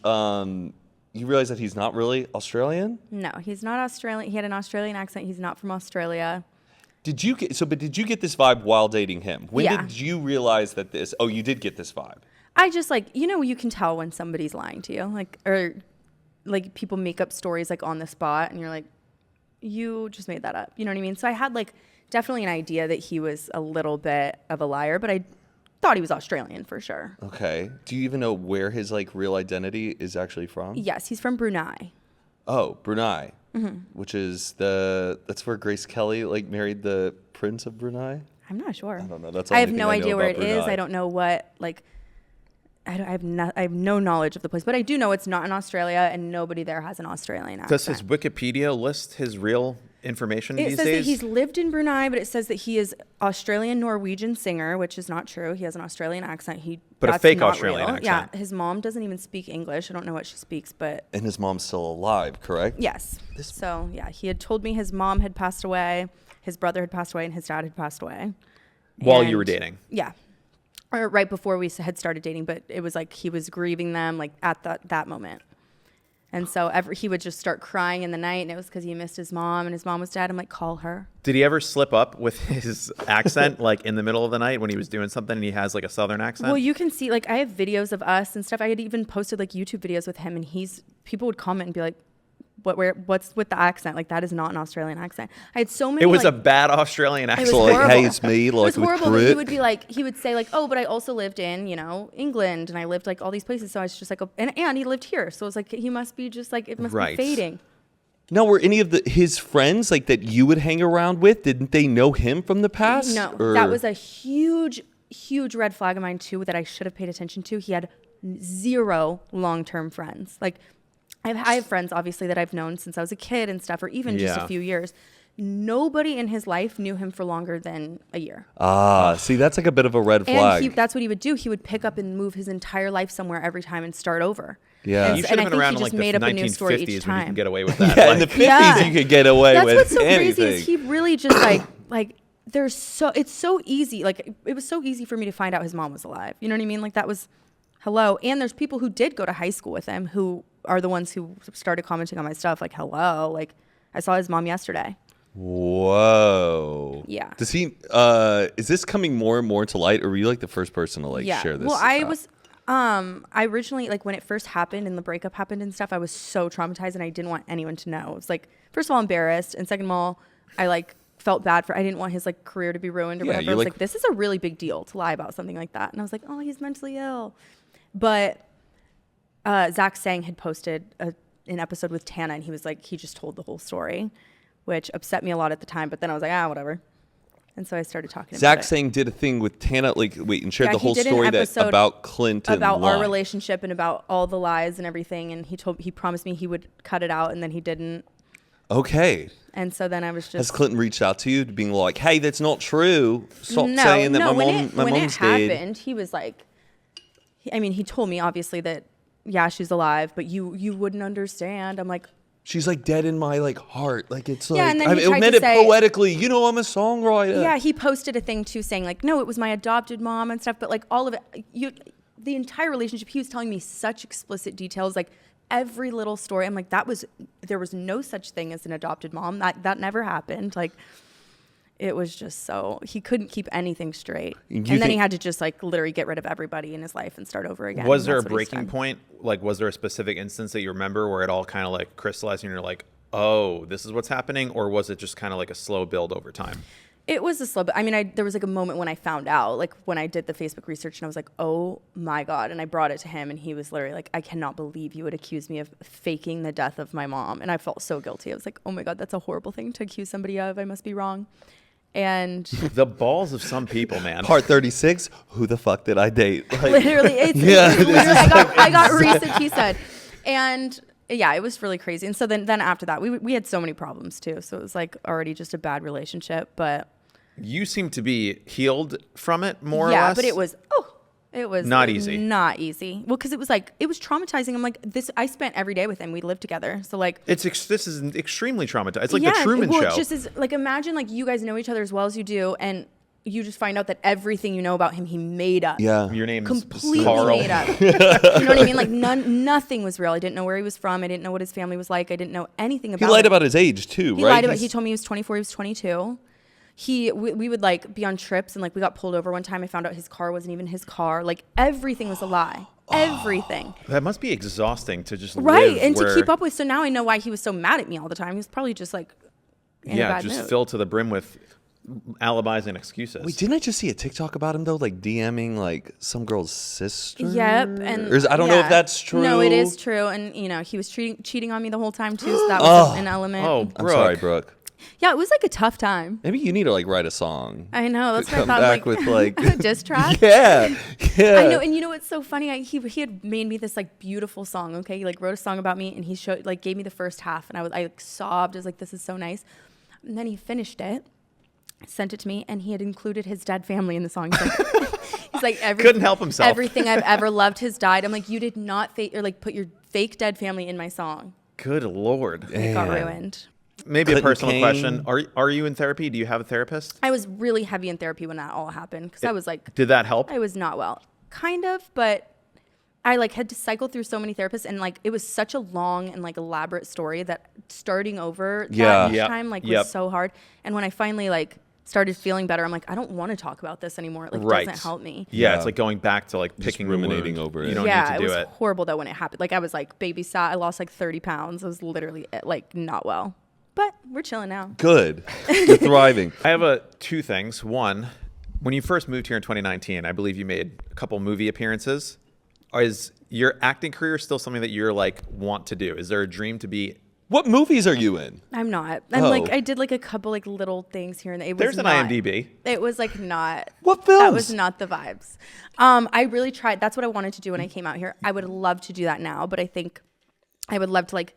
you realize that he's not really Australian. No, he's not Australian. He had an Australian accent. He's not from Australia. Did you get this vibe while dating him? When Yeah. did you realize that this? Oh, you did get this vibe. I just like, you can tell when somebody's lying to you, like, or like people make up stories like on the spot and you're like, you just made that up. You know what I mean? So I had like definitely an idea that he was a little bit of a liar, but I thought he was Australian for sure. Okay. Do you even know where his like real identity is actually from? Yes, he's from Brunei. Oh, Brunei, which is that's where Grace Kelly like married the Prince of Brunei. I'm not sure. I don't know. That's I have the only no thing I know idea where about it is. Brunei. I don't know what like. I have no knowledge of the place, but I do know it's not in Australia, and nobody there has an Australian accent. Does his Wikipedia list his real information It these says days? that he's lived in Brunei, but it says that he is Australian Norwegian singer, which is not true. He has an Australian accent. But a that's fake not Australian real. accent. Yeah, his mom doesn't even speak English. I don't know what she speaks, but And his mom's still alive, correct? yes. So yeah, he had told me his mom had passed away, his brother had passed away, and his dad had passed away. While you And- were dating. Yeah. Or right before we had started dating, but it was like he was grieving them like at that moment. And so he would just start crying in the night, and it was because he missed his mom, and his mom was dead. I'm like, call her. Did he ever slip up with his accent, like in the middle of the night when he was doing something and he has like a Southern accent? Well, you can see, like, I have videos of us and stuff. I had even posted like YouTube videos with him, and people would comment and be like, what's with the accent? Like, that is not an Australian accent. I had so many. It was like, a bad Australian was accent. So like, horrible. hey, it's me. It Like was with horrible, but Brit. he would say like, oh, but I also lived in, England, and I lived like all these places. So I was just like, and he lived here. So it was like, he must be just like, it must Right. be fading. Now, were any of his friends like that you would hang around with? Didn't they know him from the past? No, Or- that was a huge red flag of mine too that I should have paid attention to. He had 0 long-term friends. Like, I have friends obviously that I've known since I was a kid and stuff, or even just Yeah. a few years. Nobody in his life knew him for longer than a year. See, that's like a bit of a red flag. And that's what he would do. He would pick up and move his entire life somewhere every time and start over. Yeah. And, You should and have I been think around he in like just the made up a new story 1950s each when you time. can get away with that. yeah, Like, in the 50s Yeah. you could get away That's with what's so anything. crazy is he really just like it's so easy. Like, it was so easy for me to find out his mom was alive. You know what I mean? Like, that was hello. And there's people who did go to high school with him who are the ones who started commenting on my stuff. Like, hello, like, I saw his mom yesterday. Whoa. Yeah. Does he? Is this coming more and more to light, or were you like the first person to like share this? Well, I was. I originally, like, when it first happened and the breakup happened and stuff, I was so traumatized and I didn't want anyone to know. It was like, first of all, embarrassed, and second of all, I like felt bad I didn't want his like career to be ruined or Yeah, whatever. I was like, this is a really big deal to lie about something like that. And I was like, oh, he's mentally ill. But Zach Sang had posted an episode with Tana, and he was like, he just told the whole story, which upset me a lot at the time. But then I was like, whatever. And so I started talking about Zach it. Sang did a thing with Tana, like, wait, and shared Yeah, the he whole did an story episode about Clinton about our lying. relationship and about all the lies and everything. And he promised me he would cut it out, and then he didn't. Okay. And so then I was Has just Clinton reached out to you, being like, "Hey, that's not true. Stop saying that when my mom's it dead." happened, he was like, he told me obviously that, yeah, she's alive, but you wouldn't understand. I'm like, She's like dead in my like heart. Like it's Yeah, like and then I he tried meant to it say- poetically. You know, I'm a songwriter. yeah, he posted a thing too saying like, no, it was my adopted mom and stuff, but like all of it, the entire relationship, he was telling me such explicit details, like every little story. I'm like, there was no such thing as an adopted mom. That never happened. Like, it was just so, he couldn't keep anything straight. And then he had to just like literally get rid of everybody in his life and start over again. was And there a that's what he's breaking done. point? Like, was there a specific instance that you remember where it all kind of like crystallized and you're like, oh, this is what's happening? Or was it just kind of like a slow build over time? It was a slow, but I mean, there was like a moment when I found out, like when I did the Facebook research, and I was like, oh my God. And I brought it to him, and he was literally like, I cannot believe you would accuse me of faking the death of my mom. And I felt so guilty. I was like, oh my God, that's a horrible thing to accuse somebody of. I must be wrong. And The balls of some people, man. Part 36. Who the fuck did I date? Like, literally, Yeah, literally, I got recent, he said. And yeah, it was really crazy. And so then after that, we had so many problems too. So it was like already just a bad relationship, but You seem to be healed from it more or yeah, less. but it was Not easy. Not easy. Well, because it was traumatizing. I'm like, I spent every day with him. We lived together. So like, This is extremely traumatizing. It's like the Truman well, Show. It just is like, imagine like you guys know each other as well as you do, and you just find out that everything you know about him, he made up. yeah. Your name's Completely Carl. made up. You know what I mean? Like nothing was real. I didn't know where he was from. I didn't know what his family was like. I didn't know anything about He lied him. about his age too, He right? lied about. He told me he was 24. He was 22. We would like be on trips, and like we got pulled over one time. I found out his car wasn't even his car. Like everything was a lie. Everything. That must be exhausting to just Right. live And where- to keep up with. So now I know why he was so mad at me all the time. He was probably just like in a Yeah, bad just mood. filled to the brim with alibis and excuses. Wait, didn't I just see a TikTok about him though, like DMing like some girl's sister? Yep, and I don't know if that's true. No, it is true, and he was cheating on me the whole time too. So that was an element. Oh, I'm Brooke. sorry, Brooke. Yeah, it was like a tough time. Maybe you need to like write a song. I know. That's what I Come thought. back Like, with like a diss track. Yeah. I know, and you know what's so funny? He had made me this like beautiful song. Okay, he like wrote a song about me, and he gave me the first half, and I like sobbed. I was like, this is so nice. And then he finished it, sent it to me, and he had included his dead family in the song. He's like Couldn't help himself. Everything I've ever loved has died. I'm like, you did not put your fake dead family in my song. Good Lord. It got Damn. ruined. Maybe a Clinton personal King. question. Are you in therapy? Do you have a therapist? I was really heavy in therapy when that all happened because I was like, Did that help? I was not well. Kind of, but I like had to cycle through so many therapists, and like it was such a long and like elaborate story that starting over that each Yep. time like Yep. was so hard. And when I finally like started feeling better, I'm like, I don't want to talk about this anymore. It like Right. doesn't help me. Yeah, Yeah. it's like going back to like picking the ruminating wound. over it. You don't Yeah, need it to was do it. horrible though when it happened. Like I was like babysat. I lost like 30 pounds. I was literally like not well, but we're chilling now. Good. You're thriving. I have two things. One, when you first moved here in 2019, I believe you made a couple movie appearances. Is your acting career still something that you're like want to do? Is there a dream to be? What movies are you in? I'm not. I'm Oh. like I did like a couple like little things here and there. It was There's an not- IMDb. It was like not. What That was films? not the vibes. I really tried. That's what I wanted to do when I came out here. I would love to do that now, but I think I would love to like.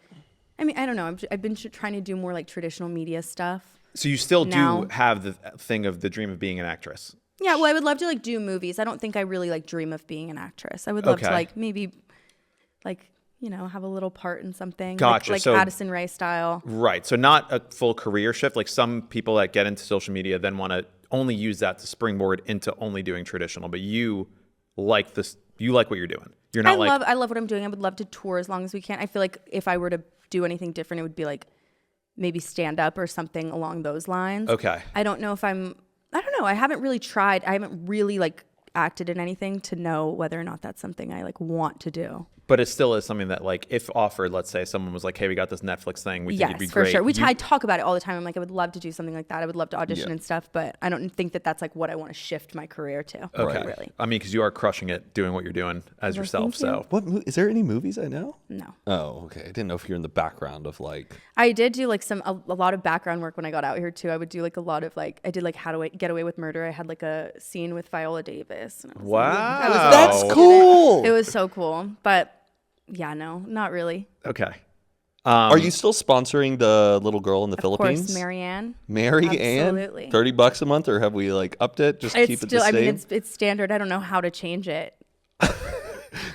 I mean, I don't know. I've been trying to do more like traditional media stuff. So you still Now- do have the thing of the dream of being an actress. Yeah, well, I would love to like do movies. I don't think I really like dream of being an actress. I would love to Okay. like maybe, like have a little part in something. Gotcha. Like So- Addison Rae style. Right. So not a full career shift. Like some people that get into social media then want to only use that to springboard into only doing traditional. But you like this. You like what you're doing. You're not I love what I'm doing. I would love to tour as long as we can. I feel like if I were to do anything different, it would be like maybe stand up or something along those lines. Okay. I don't know. I haven't really tried. I haven't really like acted in anything to know whether or not that's something I like want to do. But it still is something that, like, if offered, let's say someone was like, "Hey, we got this Netflix thing. We think it'd be Yes, for great." sure. Which You- I talk about it all the time. I'm like, I would love to do something like that. I would love to audition Yeah. and stuff, but I don't think that that's like what I want to shift my career to. Okay. Really. I mean, because you are crushing it doing what you're doing as Well, yourself. thank you. So What is there any movies I know? No. Oh, okay. I didn't know if you're in the background of like. I did do like a lot of background work when I got out here too. I would do like a lot of like I did like How to Get Away with Murder. I had like a scene with Viola Davis. And I was Wow. That's Oh. cool. It was so cool, but yeah, no, not really. okay. Are you still sponsoring the little girl in the Of Philippines? course, Marianne. Mary Ann? Absolutely. $30 a month, or have we like upped it? Just It's keep it still. the I same. mean, it's standard. I don't know how to change it.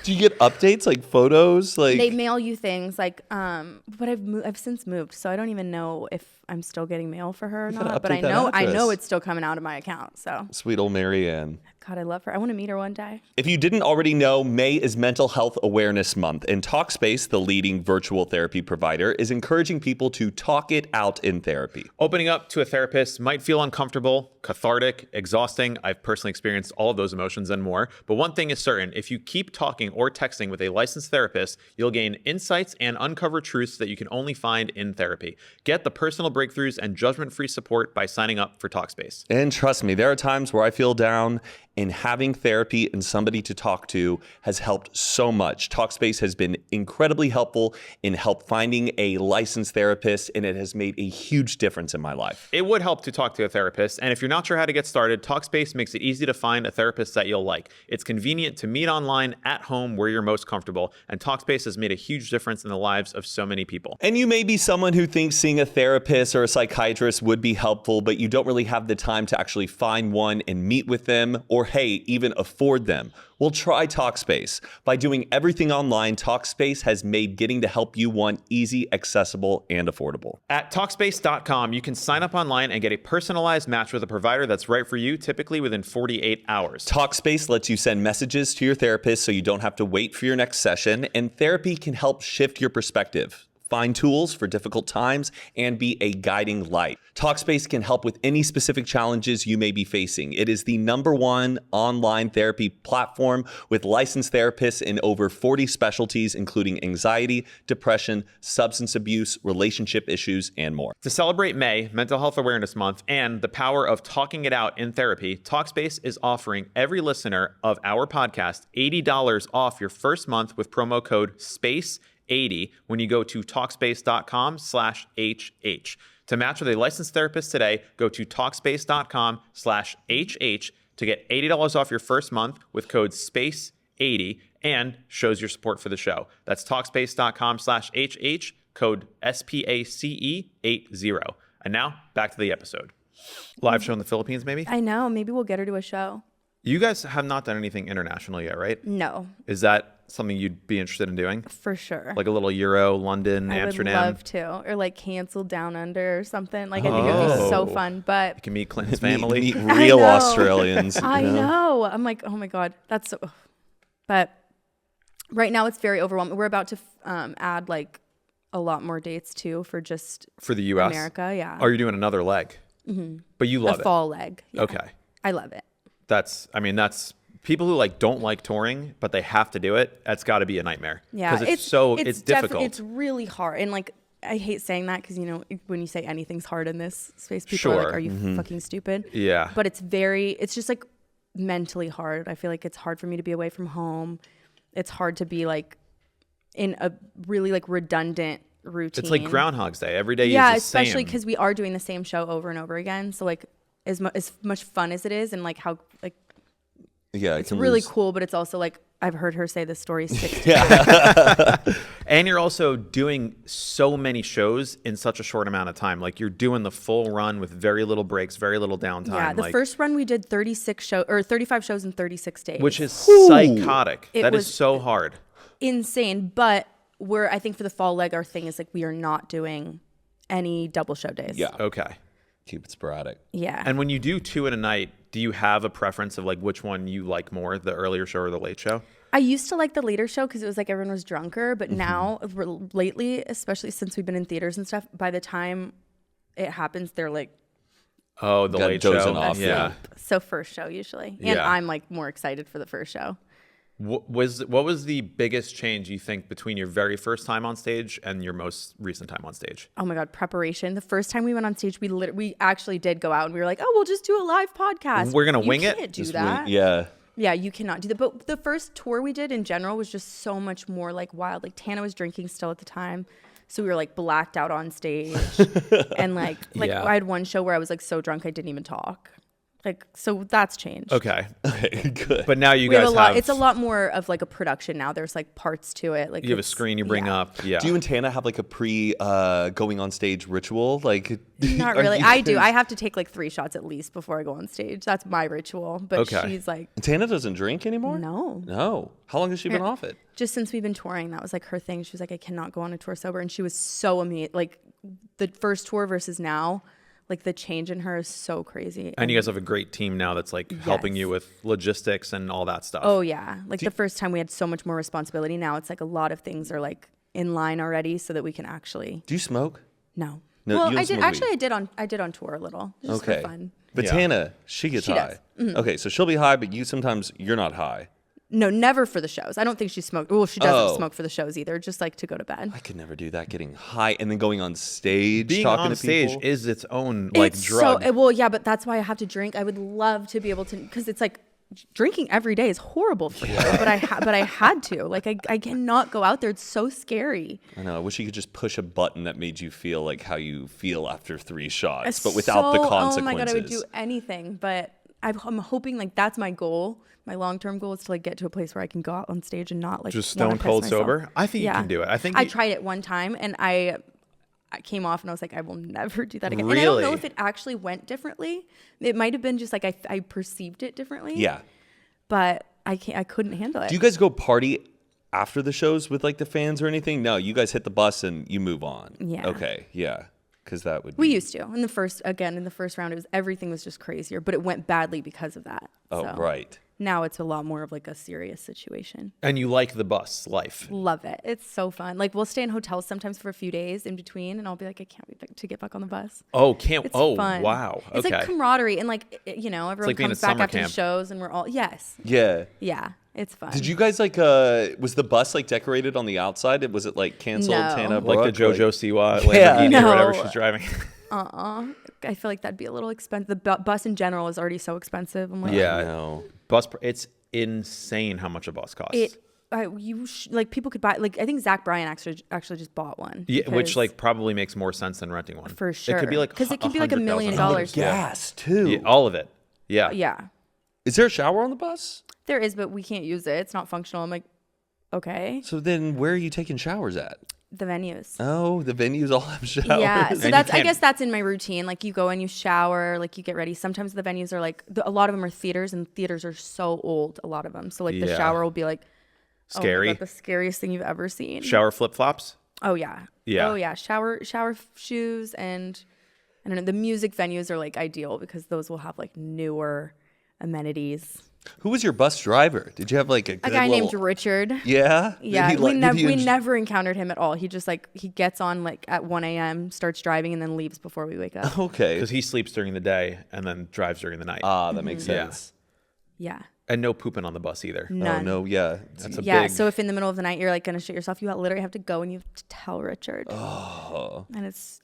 Do you get updates like photos? Like They mail you things like, but I've since moved, so I don't even know if I'm still getting mail for her or gotta not. But I update that know address. it's still coming out of my account. So sweet old Mary Ann. God, I love her. I want to meet her one day. If you didn't already know, May is Mental Health Awareness Month, and Talkspace, the leading virtual therapy provider, is encouraging people to talk it out in therapy. Opening up to a therapist might feel uncomfortable, cathartic, exhausting. I've personally experienced all of those emotions and more. But one thing is certain, if you keep talking or texting with a licensed therapist, you'll gain insights and uncover truths that you can only find in therapy. Get the personal breakthroughs and judgment-free support by signing up for Talkspace. And trust me, there are times where I feel down, and having therapy and somebody to talk to has helped so much. Talkspace has been incredibly helpful in help finding a licensed therapist, and it has made a huge difference in my life. It would help to talk to a therapist, and if you're not sure how to get started, Talkspace makes it easy to find a therapist that you'll like. It's convenient to meet online, at home, where you're most comfortable, and Talkspace has made a huge difference in the lives of so many people. And you may be someone who thinks seeing a therapist or a psychiatrist would be helpful, but you don't really have the time to actually find one and meet with them, or hey, even afford them. Well, try Talkspace. By doing everything online, Talkspace has made getting the help you want easy, accessible, and affordable. At Talkspace.com, you can sign up online and get a personalized match with a provider that's right for you, typically within 48 hours. Talkspace lets you send messages to your therapist so you don't have to wait for your next session, and therapy can help shift your perspective. find tools for difficult times, and be a guiding light. Talkspace can help with any specific challenges you may be facing. It is the #1 online therapy platform with licensed therapists in over 40 specialties, including anxiety, depression, substance abuse, relationship issues, and more. To celebrate May, Mental Health Awareness Month, and the power of talking it out in therapy, Talkspace is offering every listener of our podcast $80 off your first month with promo code SPACE80 when you go to Talkspace.com/HH. To match with a licensed therapist today, go to Talkspace.com/HH to get $80 off your first month with code SPACE80 and shows your support for the show. That's Talkspace.com/HH, code SPACE80. And now back to the episode. Live show in the Philippines, maybe? I know. Maybe we'll get her to a show. You guys have not done anything international yet, right? No. Is that something you'd be interested in doing? For sure. Like a little Euro, London, Amsterdam? I would love to. Or like cancel Down Under or something. Like I think it would be so fun. But You can meet Clinton's family. Meet real Australians. I know. I'm like, oh my God, that's so. But right now it's very overwhelming. We're about to add like a lot more dates too for just For the U.S.? America, yeah. Oh, you're doing another leg? Mm-hmm. But you love a it? fall leg. Yeah. Okay. I love it. That's people who like don't like touring, but they have to do it. That's got to be a nightmare. Yeah. Because it's difficult. It's really hard. And like, I hate saying that because, you know, when you say anything's hard in this space, people are like, are you fucking stupid? Yeah. But it's just like mentally hard. I feel like it's hard for me to be away from home. It's hard to be like in a really like redundant routine. It's like Groundhog's Day. Every day is the same. Yeah, especially because we are doing the same show over and over again. So like as much fun as it is and like how like it's really cool, but it's also like I've heard her say this story 6 times. And you're also doing so many shows in such a short amount of time. Like you're doing the full run with very little breaks, very little downtime. Yeah, the first run we did 35 shows in 36 days. Which is psychotic. That is so hard. Insane. But I think for the fall leg, our thing is like we are not doing any double show days. Yeah. Okay. Keep it sporadic. Yeah. And when you do 2 in a night, do you have a preference of like which one you like more, the earlier show or the late show? I used to like the later show because it was like everyone was drunker. But now, lately, especially since we've been in theaters and stuff, by the time it happens, they're like, oh, the late show. Off, yeah. So first show usually. And Yeah. I'm like more excited for the first show. What was the biggest change you think between your very first time on stage and your most recent time on stage? Oh my God, preparation. The first time we went on stage, we actually did go out and we were like, oh, we'll just do a live podcast. We're going to wing You it? can't do that. Yeah. Yeah, you cannot do that. But the first tour we did in general was just so much more like wild. Like Tana was drinking still at the time. So we were like blacked out on stage. And like Yeah. I had one show where I was like so drunk I didn't even talk. Like, so that's changed. Okay. Okay, good. But now you We have guys a lot. have... It's a lot more of like a production now. There's like parts to it. Like You have a screen you bring up. Yeah. Do you and Tana have like a going on stage ritual? Like, Not are really. you I do. guys- I have to take like 3 shots at least before I go on stage. That's my ritual. But Okay. she's like, Tana doesn't drink anymore? no. No. How long has she been off it? Just since we've been touring, that was like her thing. She was like, I cannot go on a tour sober. And she was so amazing. Like the first tour versus now, like the change in her is so crazy. And you guys have a great team now that's like helping Yes. you with logistics and all that stuff. Oh yeah. Like the first time we had so much more responsibility. Now it's like a lot of things are like in line already so that we can actually. Do you smoke? No. No, Well, you don't I did. smoke Actually, weed. I did on tour a little. Just Okay. for fun. But Yeah. Tana, she gets She high. does. Okay, so she'll be high, but you're not high. No, never for the shows. I don't think she smoked. Well, she doesn't Oh. smoke for the shows either. Just like to go to bed. I could never do that. Getting high and then going on stage, Being talking on to stage people. is its own like It's drug. So, well, yeah, but that's why I have to drink. I would love to be able to, because it's like drinking every day is horrible for you. But I had to. Like I cannot go out there. It's so scary. I know. I wish you could just push a button that made you feel like how you feel after 3 shots, but without the consequences. Oh my God, I would do anything. But I'm hoping like that's my goal. My long-term goal is to like get to a place where I can go out on stage and not like Just wanna stone piss cold myself. sober? I think you can do it. I think I you- tried it one time and I came off and I was like, I will never do that again. And I don't know Really? if it actually went differently. It might have been just like I perceived it differently. Yeah. But I couldn't handle it. Do you guys go party after the shows with like the fans or anything? No, you guys hit the bus and you move on. Yeah. Okay. Yeah. Because that would. We be, used to. In the first round, everything was just crazier, but it went badly because of that. Oh, So, right. Now it's a lot more of like a serious situation. And you like the bus life. Love it. It's so fun. Like we'll stay in hotels sometimes for a few days in between, and I'll be like, I can't wait to get back on the bus. Oh, can't. It's Oh, fun. wow. It's Okay. like camaraderie, and like everyone like being comes at back summer after camp. the shows, and we're all Yeah. yeah, it's fun. Did you guys like? Was the bus like decorated on the outside? Was it like canceled? No. Tana Like the Brooke? JoJo Siwa Yeah. Lamborghini or whatever No. she's driving. I feel like that'd be a little expensive. The bus in general is already so expensive. I'm like, Yeah. No. It's insane how much a bus costs. Like people could buy. Like I think Zach Bryan actually just bought one. Yeah, which because- like probably makes more sense than renting one. For sure. It could be like because it can be like $1 million. $100,000. Gas too. Yeah, all of it. Yeah. Yeah, Is there a shower on the bus? there is, but we can't use it. It's not functional. I'm like, okay, So then, where are you taking showers at? the venues. Oh, the venues all have showers. Yeah, so you that's I can't- guess that's in my routine. Like you go and you shower, like you get ready. Sometimes the venues are like a lot of them are theaters, and theaters are so old. A lot of them. So like the Yeah. shower will be like Scary. Oh my God, the scariest thing you've ever seen. Shower flip flops. Oh yeah. Yeah. Oh yeah. Shower shoes, and I don't know. The music venues are like ideal because those will have like newer amenities. Who was your bus driver? Did you have like a good Guy little... named Richard. Yeah. Yeah, Did he, we like, did he never encountered him at all. He just like he gets on like at 1 a.m., starts driving, and then leaves before we wake up. Okay. Because he sleeps during the day and then drives during the night. Ah, that makes Yeah. sense. Yeah. And no pooping on the bus either. None. Oh no, yeah. That's a Yeah. big. So if in the middle of the night you're like gonna shit yourself, you literally have to go and you have to tell Richard. Oh. And it's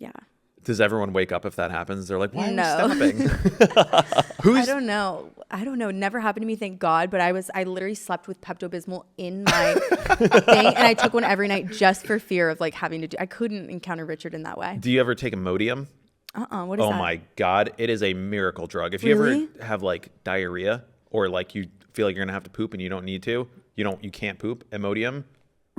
Does everyone wake up if that happens? They're like, why No. are we stopping? I don't know. It never happened to me, thank God. But I literally slept with Pepto-Bismol in my thing, and I took one every night just for fear of like having to do. I couldn't encounter Richard in that way. Do you ever take Imodium? What is that? Oh my God. It is a miracle drug. If you Really? ever have like diarrhea or like you feel like you're going to have to poop and you don't need to, you can't poop, Imodium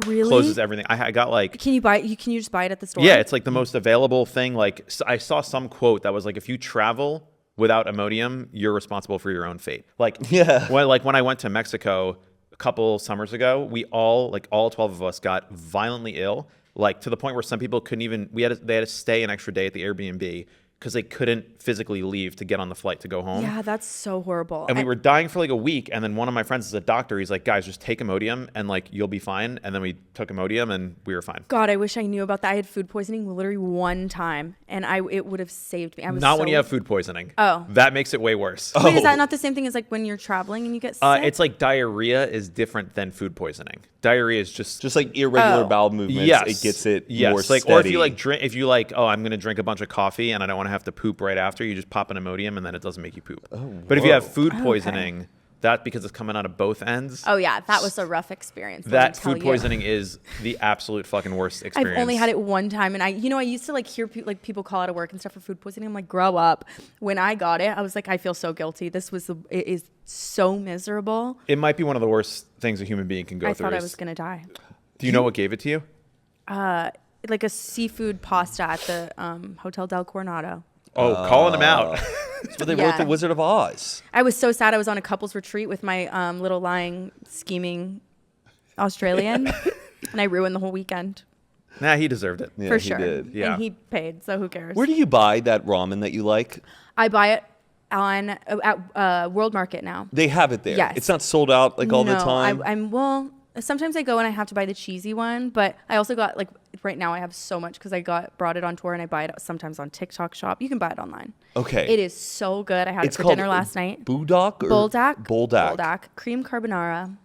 Really? closes everything. I got like, Can you buy it? Can you just buy it at the store? yeah, it's like the most available thing. Like I saw some quote that was like, if you travel without Imodium, you're responsible for your own fate. Like, Yeah. when I went to Mexico a couple summers ago, we all 12 of us got violently ill, like to the point where some people couldn't even, they had to stay an extra day at the Airbnb because they couldn't physically leave to get on the flight to go home. Yeah, that's so horrible. And we were dying for like a week. And then one of my friends is a doctor. He's like, guys, just take Imodium and like, you'll be fine. And then we took Imodium and we were fine. God, I wish I knew about that. I had food poisoning literally one time, and it would have saved me. I was Not when you have food poisoning. Oh. That makes it way worse. Wait, is that not the same thing as like when you're traveling and you get sick? It's like diarrhea is different than food poisoning. Diarrhea is just Just like irregular Oh. bowel movements, yes, it gets it yes. more like, steady. or if you like, oh, I'm gonna drink a bunch of coffee and I don't want to have to poop right after. You just pop an Imodium and then it doesn't make you poop. But if you have food poisoning, that because it's coming out of both ends. Oh yeah, that was a rough experience. let me That tell food you. poisoning is the absolute fucking worst experience. I've only had it one time, and I used to like hear people call out of work and stuff for food poisoning. I'm like, grow up. When I got it, I was like, I feel so guilty. It is so miserable. It might be one of the worst things a human being can go I through. thought I was gonna die. Do you know what gave it to you? Like a seafood pasta at the Hotel Del Coronado. Oh, calling him out. That's what they Yeah. wrote The Wizard of Oz. I was so sad. I was on a couples retreat with my little lying, scheming Australian, and I ruined the whole weekend. Nah, he deserved it. Yeah, For he sure. did. Yeah. And he paid, so who cares? Where do you buy that ramen that you like? I buy it at World Market now. They have it there. Yes. It's not sold out like all the time. I'm sometimes I go and I have to buy the cheesy one, but I also got like right now I have so much because I brought it on tour and I buy it sometimes on TikTok Shop. You can buy it online. Okay. It is so good. I had It's it for called dinner last night. Buldak or Buldak. Buldak. Cream carbonara.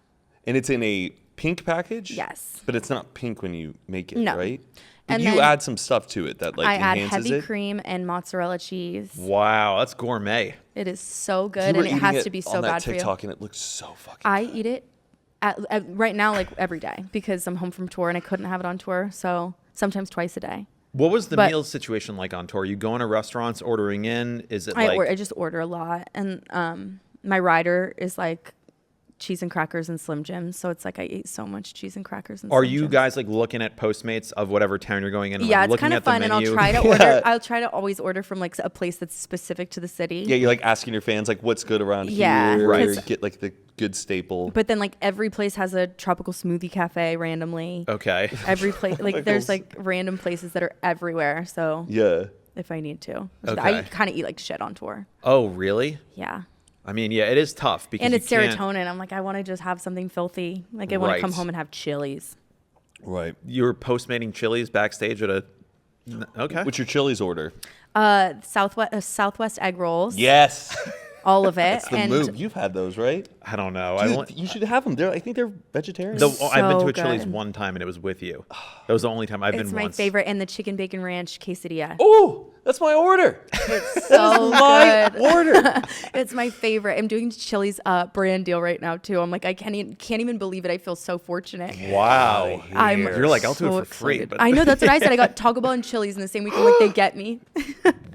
And it's in a pink package? Yes. But it's not pink when you make it, No. right? But And you then add some stuff to it that like I add enhances heavy it. cream and mozzarella cheese. Wow, that's gourmet. It is so You good were and it eating has to be so on that bad for you. TikTok and it looks so fucking I eat it right now like every day because I'm home from tour and I couldn't have it on tour. So sometimes twice a day. What was the But- meal situation like on tour? You going to restaurants, ordering in? Is it I just order a lot, and my rider is like cheese and crackers and Slim Jims, so it's like I eat so much cheese and crackers and Are Slim you Jims. guys like looking at Postmates of whatever town you're going in? And, Yeah, like, it's looking kind at of the fun, and I'll menu? try to order. I'll try to always order from like a place that's specific to the city. Yeah, you're like asking your fans like what's good around Yeah, here. right. Or get like the good staple. But then like every place has a tropical smoothie cafe randomly. Okay. Every place like there's like random places that are everywhere. So Yeah. if I need to, Okay. I kind of eat like shit on tour. Oh, really? Yeah. I mean, yeah, it is tough because And it's you can't- serotonin. I'm like, I want to just have something filthy. Like I want to Right. come home and have Chili's. Right. You were postmating Chili's backstage at a. Okay. What's your Chili's order? Southwest egg rolls. Yes. All of it. That's the and move. You've had those, right? I don't know. Dude, you should have them. I think they're vegetarian. I've been to a So Chili's good. one time and it was with you. That was the only time I've it's been my once. favorite. And the chicken bacon ranch quesadilla. Oh, that's my order. It's so My good. order. It's my favorite. I'm doing Chili's brand deal right now too. I'm like, I can't even believe it. I feel so fortunate. Wow. I'm You're like, I'll do it so for free. excited. But I know, that's what I said. I got Taco Bell and Chili's in the same week. I'm like, they get me.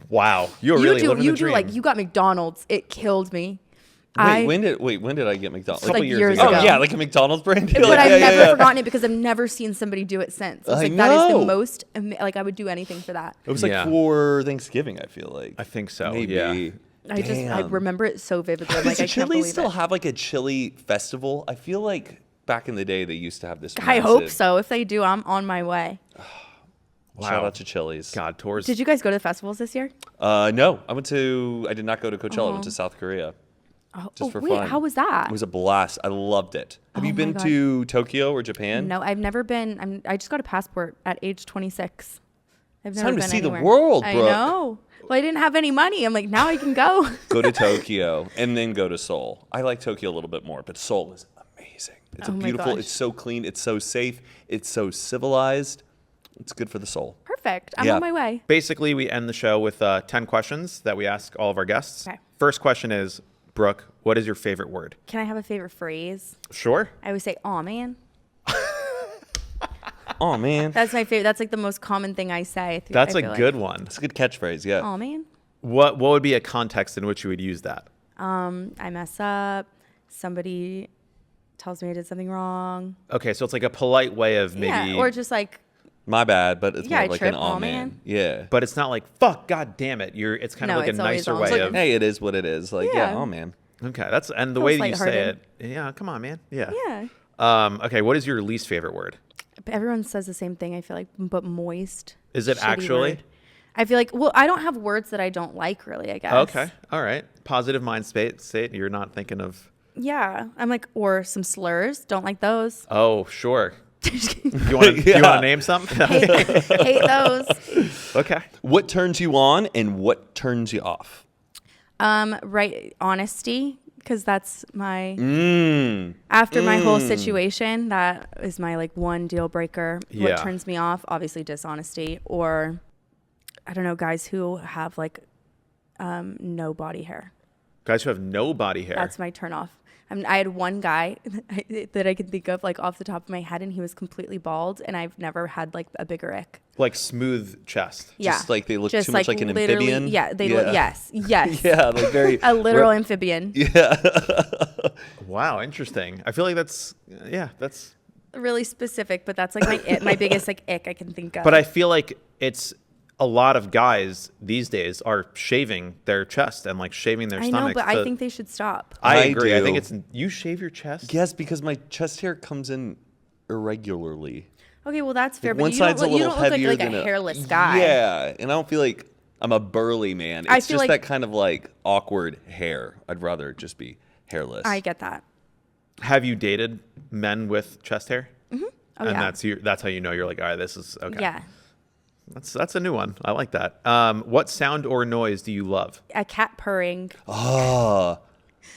wow. You're really living the You dream. do like you got McDonald's. It killed me. When did I get McDonald's? Couple like years years ago. ago. Oh yeah, like a McDonald's brand deal. But Yeah, I've yeah, never yeah. forgotten it because I've never seen somebody do it since. It's I like that is know. the most like I would do anything for that. It was like Yeah. for Thanksgiving. I feel like. I think so. Maybe. Yeah. I remember it so vividly. I'm like, Does I can't Chili's believe still it. have like a chili festival? I feel like back in the day they used to have this. I hope massive- so. If they do, I'm on my way. Shout Wow. out to Chili's. God, tours. Did you guys go to the festivals this year? No, I did not go to Coachella. I went to South Korea. Just for wait, fun. how was that? It was a blast. I loved it. Have you Oh my been God. to Tokyo or Japan? No, I've never been. I just got a passport at age 26. I've never time to been see the anywhere. world, I Brooke. know. Well, I didn't have any money. I'm like, now I can go. Go to Tokyo and then go to Seoul. I like Tokyo a little bit more, but Seoul is amazing. It's Oh a my beautiful. gosh. It's so clean. It's so safe. It's so civilized. It's good for the soul. Perfect. I'm Yeah. on my way. Basically, we end the show with 10 questions that we ask all of our guests. Okay. First question is, Brooke, what is your favorite word? Can I have a favorite phrase? Sure. I always say, "Aw, man." Oh man, That's my favorite. That's like the most common thing I say. That's I a feel good like. one. it's a good catchphrase. Yeah. Aw, man. What would be a context in which you would use that? I mess up. Somebody tells me I did something wrong. Okay, so it's like a polite way of maybe, Yeah, or just like, My bad, but it's Yeah, more I like trip. an Aw, oh man. man. Yeah. but it's not like fuck, god damn it. It's kind No, of like a it's always nicer on. way It's like, of. Hey, it is what it is. Like Yeah. oh man. Okay, that's and the Feels way that you say lighthearted. it. Yeah, come on, man. Yeah. yeah. Okay, what is your least favorite word? Everyone says the same thing, I feel like, but moist. Is it Shitty actually? word. I feel like, well, I don't have words that I don't like, really, I guess. Okay, all right. Positive mind state. You're not thinking of. Yeah. I'm like, or some slurs. Don't like those. Oh, sure. You want to Yeah. name some? Hate those. Okay. What turns you on and what turns you off? Right. Honesty. Because that's my, Mm. after my whole situation, that is my like one deal breaker. Yeah. What turns me off? Obviously dishonesty, or I don't know, guys who have like no body hair. Guys who have no body hair. That's my turn off. I had one guy that I can think of like off the top of my head, and he was completely bald, and I've never had like a bigger ick. Like smooth chest. Yeah. Just like they look too much like an literally- amphibian? Yeah, they Yeah. look, yes. Yeah, like very A literal amphibian. Yeah. Wow, interesting. I feel like that's Really specific, but that's like my biggest like ick I can think of. But I feel like it's a lot of guys these days are shaving their chest and like shaving their I know, stomachs. but I think they should stop. I I agree. I think do. it's you shave your chest. Yes, because my chest hair comes in irregularly. Okay, well that's fair, Like, but one you side's don't, a you little don't look heavier like a than hairless guy. Yeah, and I don't feel like I'm a burly man. I It's feel just like- that kind of like awkward hair. I'd rather just be hairless. I get that. Have you dated men with chest hair? Oh, and yeah. that's how you know you're like, all right, this is okay. Yeah. That's a new one. I like that. What sound or noise do you love? A cat purring. Oh,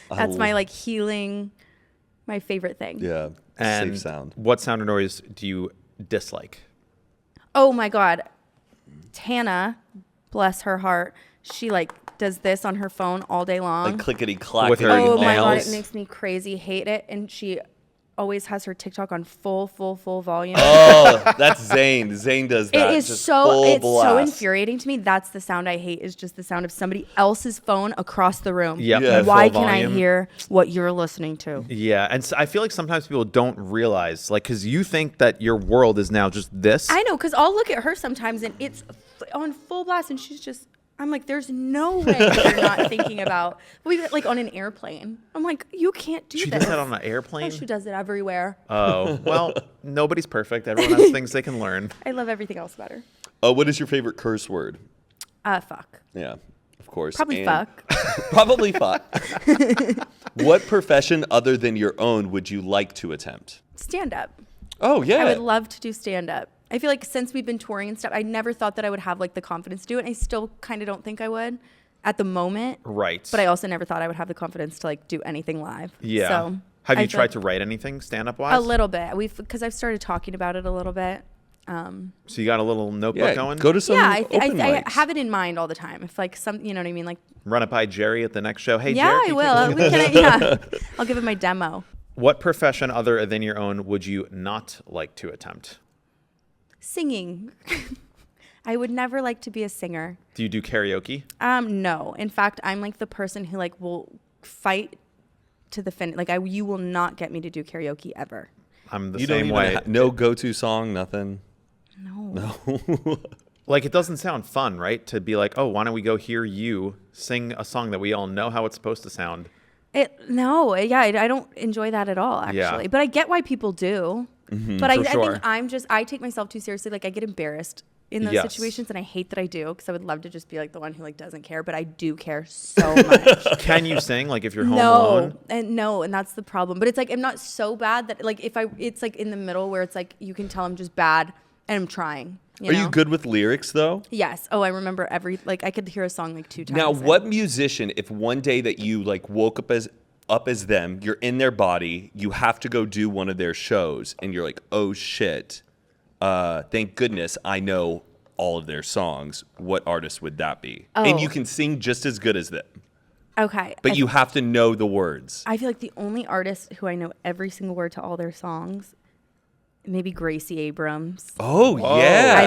That's my like healing, my favorite thing. yeah. And Safe sound. what sound or noise do you dislike? Oh my God. Tana, bless her heart, she like does this on her phone all day long. Like clickety clack With her Oh my God, nails. it makes me crazy. Hate it. And she always has her TikTok on full volume. Oh, that's Zane. Zane does that. It is just so full it's so blast. infuriating to me. That's the sound I hate, is just the sound of somebody else's phone across the room. Yep. Yeah. Why Full can volume. I hear what you're listening to? Yeah, and so I feel like sometimes people don't realize, like, because you think that your world is now just this. I know, because I'll look at her sometimes and it's on full blast, and she's just. I'm like, there's no way you're not thinking about. We like on an airplane. I'm like, you can't do She this. does that on an Oh, airplane. she does it everywhere. Oh, well, nobody's perfect. Everyone has things they can learn. I love everything else about her. What is your favorite curse word? Fuck. Yeah. of course. Probably and fuck. Probably fuck. What profession other than your own would you like to attempt? Stand up. Oh, yeah. I would love to do stand up. I feel like since we've been touring and stuff, I never thought that I would have like the confidence to do it. I still kind of don't think I would at the moment. Right. But I also never thought I would have the confidence to like do anything live. Yeah. So Have I you feel tried like to write anything stand-up wise? a little bit. Because I've started talking about it a little bit. So you got a little notebook Yeah, going? go to some Yeah, open I mics. have it in mind all the time. If like some, you know what I mean? Like, Run it by Jerry at the next show. Hey, yeah, Jerry, I will. Yeah, I'll give him my demo. What profession other than your own would you not like to attempt? Singing. I would never like to be a singer. Do you do karaoke? No. In fact, I'm like the person who like will fight to the finish. Like you will not get me to do karaoke ever. I'm the You don't same even way. no go-to song, nothing. No. Like, it doesn't sound fun, right? To be like, oh, why don't we go hear you sing a song that we all know how it's supposed to sound? I don't enjoy that at all, actually. Yeah. But I get why people do. But for I sure. think I take myself too seriously. Like I get embarrassed in those Yes. situations, and I hate that I do because I would love to just be like the one who like doesn't care, but I do care so much. Can you sing, like, if you're home alone? And that's the problem. But it's like I'm not so bad that like it's like in the middle where it's like you can tell I'm just bad and I'm trying. Are you good with lyrics, though? Yes. Oh, I remember I could hear a song like 2 times. Now, what musician, if one day that you like woke up as them, you're in their body, you have to go do one of their shows, and you're like, oh shit, thank goodness I know all of their songs. What artist would that be? Oh. And you can sing just as good as them, Okay. but you have to know the words. I feel like the only artist who I know every single word to all their songs, maybe Gracie Abrams. Oh, yeah. I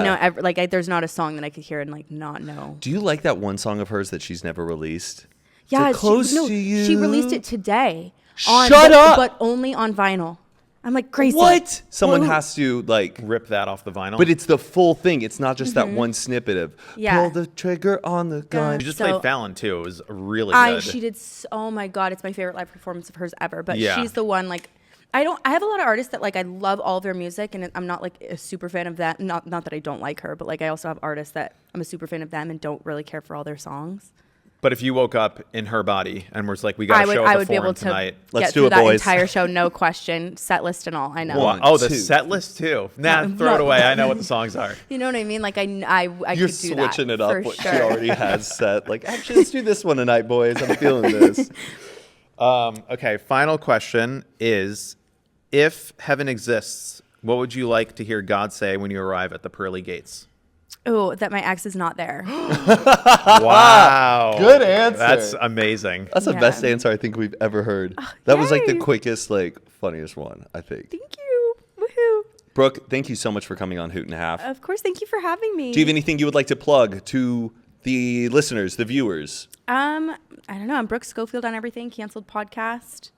know there's not a song that I could hear and like not know. Do you like that one song of hers that she's never released? Yeah, So close to she you. released it today. Shut up! But only on vinyl. I'm like, Gracie. What? Someone Well, has to like. Rip that off the vinyl? But it's the full thing. It's not just that one snippet of Yeah. pull the trigger on the gun. You just so- played Fallon, too. It was really good. She did. Oh my God, it's my favorite live performance of hers ever. But Yeah. she's the one like. I have a lot of artists that like I love all of their music and I'm not like a super fan of that. Not that I don't like her, but like I also have artists that I'm a super fan of them and don't really care for all their songs. But if you woke up in her body and was like, we got to show I at the would be able Forum to tonight. Let's get do through it, that boys. entire show, no question, set list and all. I know. One. Oh, the two. set list, too. Nah, No, throw it no. away. I know what the songs are. You know what I mean? Like I You're could do that switching it up. for What sure. she already has set. Like, actually, let's do this one tonight, boys. I'm feeling this. Okay, final question is, if heaven exists, what would you like to hear God say when you arrive at the pearly gates? Oh, that my ex is not there. Wow. Good answer. That's amazing. That's the Yeah. best answer I think we've ever heard. That was like the yay. quickest, like, funniest one, I think. Thank you. Woohoo. Brooke, thank you so much for coming on Hoot and a Half. Of course, thank you for having me. Do you have anything you would like to plug to the listeners, the viewers? I don't know. I'm Brooke Schofield on everything. Canceled podcast.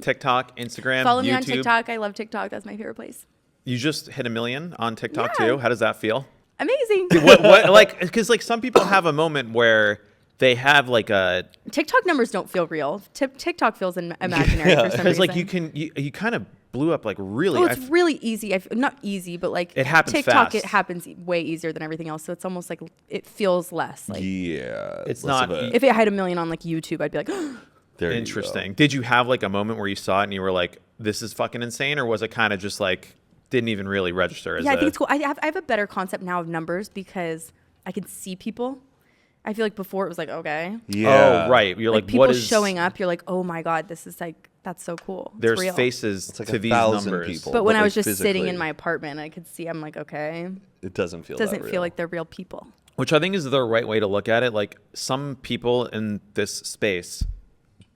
TikTok, Instagram, Follow me YouTube. on TikTok. I love TikTok. That's my favorite place. You just hit 1 million on TikTok, Yeah. too. How does that feel? Amazing. what like, because like some people have a moment where they have like a, TikTok numbers don't feel real. TikTok feels imaginary for some because reason. like you kind of blew up like really. Oh, it's really easy. Not easy, but like It happens TikTok, fast. it happens way easier than everything else. So it's almost like it feels less. Like Yeah. It's less not- of a- if it had 1 million on like YouTube, I'd be like, there you go. Interesting. Did you have like a moment where you saw it and you were like, this is fucking insane? Or was it kind of just like, didn't even really register as yeah, I think it's cool. I have a better concept now of numbers because I can see people. I feel like before it was like, okay. Yeah. Oh, right. You're like, people what is showing up, you're like, oh my God, this is like, that's so cool. It's There's real. faces It's like to 1,000 these numbers. people. But when but, I was like, just sitting in physically. my apartment, I could see, I'm like, okay, It doesn't feel doesn't that feel real. like they're real people. Which I think is the right way to look at it. Like some people in this space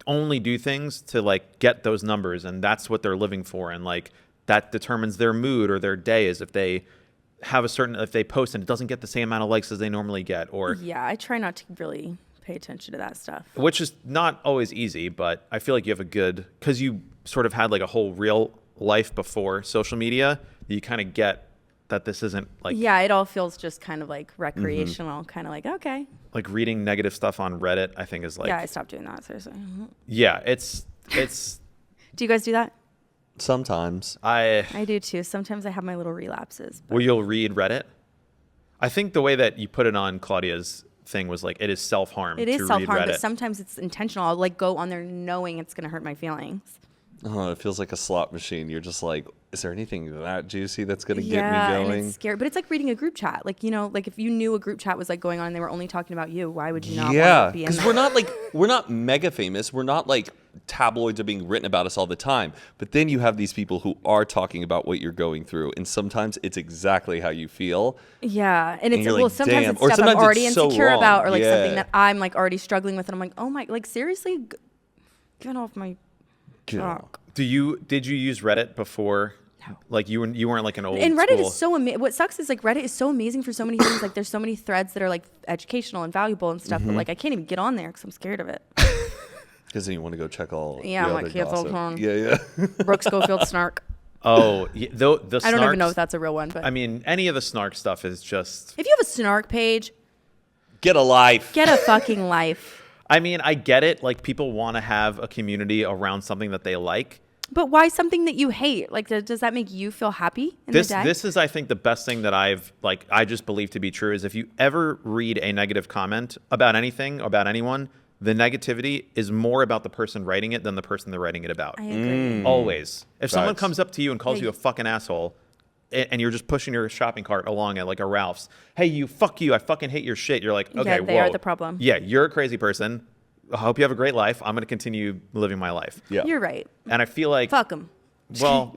only do things to like get those numbers, and that's what they're living for. And like that determines their mood or their day is if they have if they post and it doesn't get the same amount of likes as they normally get, or Yeah, I try not to really pay attention to that stuff. which is not always easy, but I feel like you have a good, because you sort of had like a whole real life before social media, you kind of get that this isn't like Yeah, it all feels just kind of like Mm-hmm. recreational, kind of like, okay. like reading negative stuff on Reddit. I think is like Yeah, I stopped doing that, seriously. yeah, it's Do you guys do that? Sometimes. I do too. Sometimes I have my little relapses. Well, you'll read Reddit. I think the way that you put it on, Claudia, is thing was like, it is self-harm. It is to self-harm, read Reddit. but sometimes it's intentional. I'll like go on there knowing it's going to hurt my feelings. Oh, it feels like a slot machine. You're just like, is there anything that juicy that's going to get me Yeah, and going? it's scary. But it's like reading a group chat. Like, you know, like if you knew a group chat was like going on and they were only talking about you, why would you not want to be in because that? we're not mega famous. We're not like tabloids are being written about us all the time. But then you have these people who are talking about what you're going through, and sometimes it's exactly how you feel. Yeah, and it's you're well, like, sometimes damn. it's Or stuff I'm sometimes already it's so insecure wrong. about, or like Yeah. something that I'm like already struggling with, and I'm like, oh my, like seriously, get off my jock. Did you use Reddit before? No. Like you weren't like an old And Reddit school. is so amazing. What sucks is like Reddit is so amazing for so many things. Like there's so many threads that are like educational and valuable and stuff, but like I can't even get on there because I'm scared of it. Because then you want to go check all Yeah, the I'm other like, kids all the gossip. time. Yeah. Brooke Schofield snark. Oh, the snarks, I don't even know if that's a real one, but I mean, any of the snark stuff is just. if you have a snark page, Get a life. get a fucking life. I mean, I get it. Like people want to have a community around something that they like. But why something that you hate? Like, does that make you feel happy in the day? This is, I think, the best thing that I just believe to be true is if you ever read a negative comment about anything, about anyone, the negativity is more about the person writing it than the person they're writing it about. I agree. Always. If someone Facts. comes up to you and calls Yeah, you a fucking asshole, and you're just pushing your shopping cart along at like a Ralph's, hey, fuck you, I fucking hate your shit. You're like, okay, Yeah, they are whoa. the problem. Yeah, you're a crazy person. I hope you have a great life. I'm going to continue living my life. Yeah. You're right. And I feel like, Fuck them. well,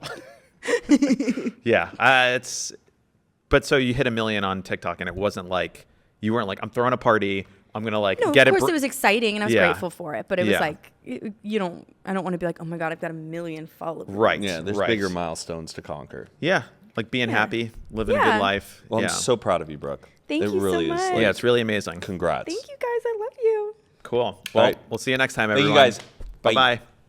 yeah, but so you hit 1 million on TikTok and it wasn't like, you weren't like, I'm throwing a party. I'm going to like No, get of it. course it was exciting and I was Yeah. grateful for it, but it was Yeah. like, I don't want to be like, oh my God, I've got 1 million followers. Right. Yeah, there's right. bigger milestones to conquer. Yeah. Like being Yeah. happy, living a Yeah. good life. Well, yeah. I'm so proud of you, Brooke. Thank it you so really is. much. Like, Yeah, it's really amazing. congrats. Thank you guys. I love you. Cool. Well, right. we'll see you next time, Thank everyone. you guys. Bye-bye.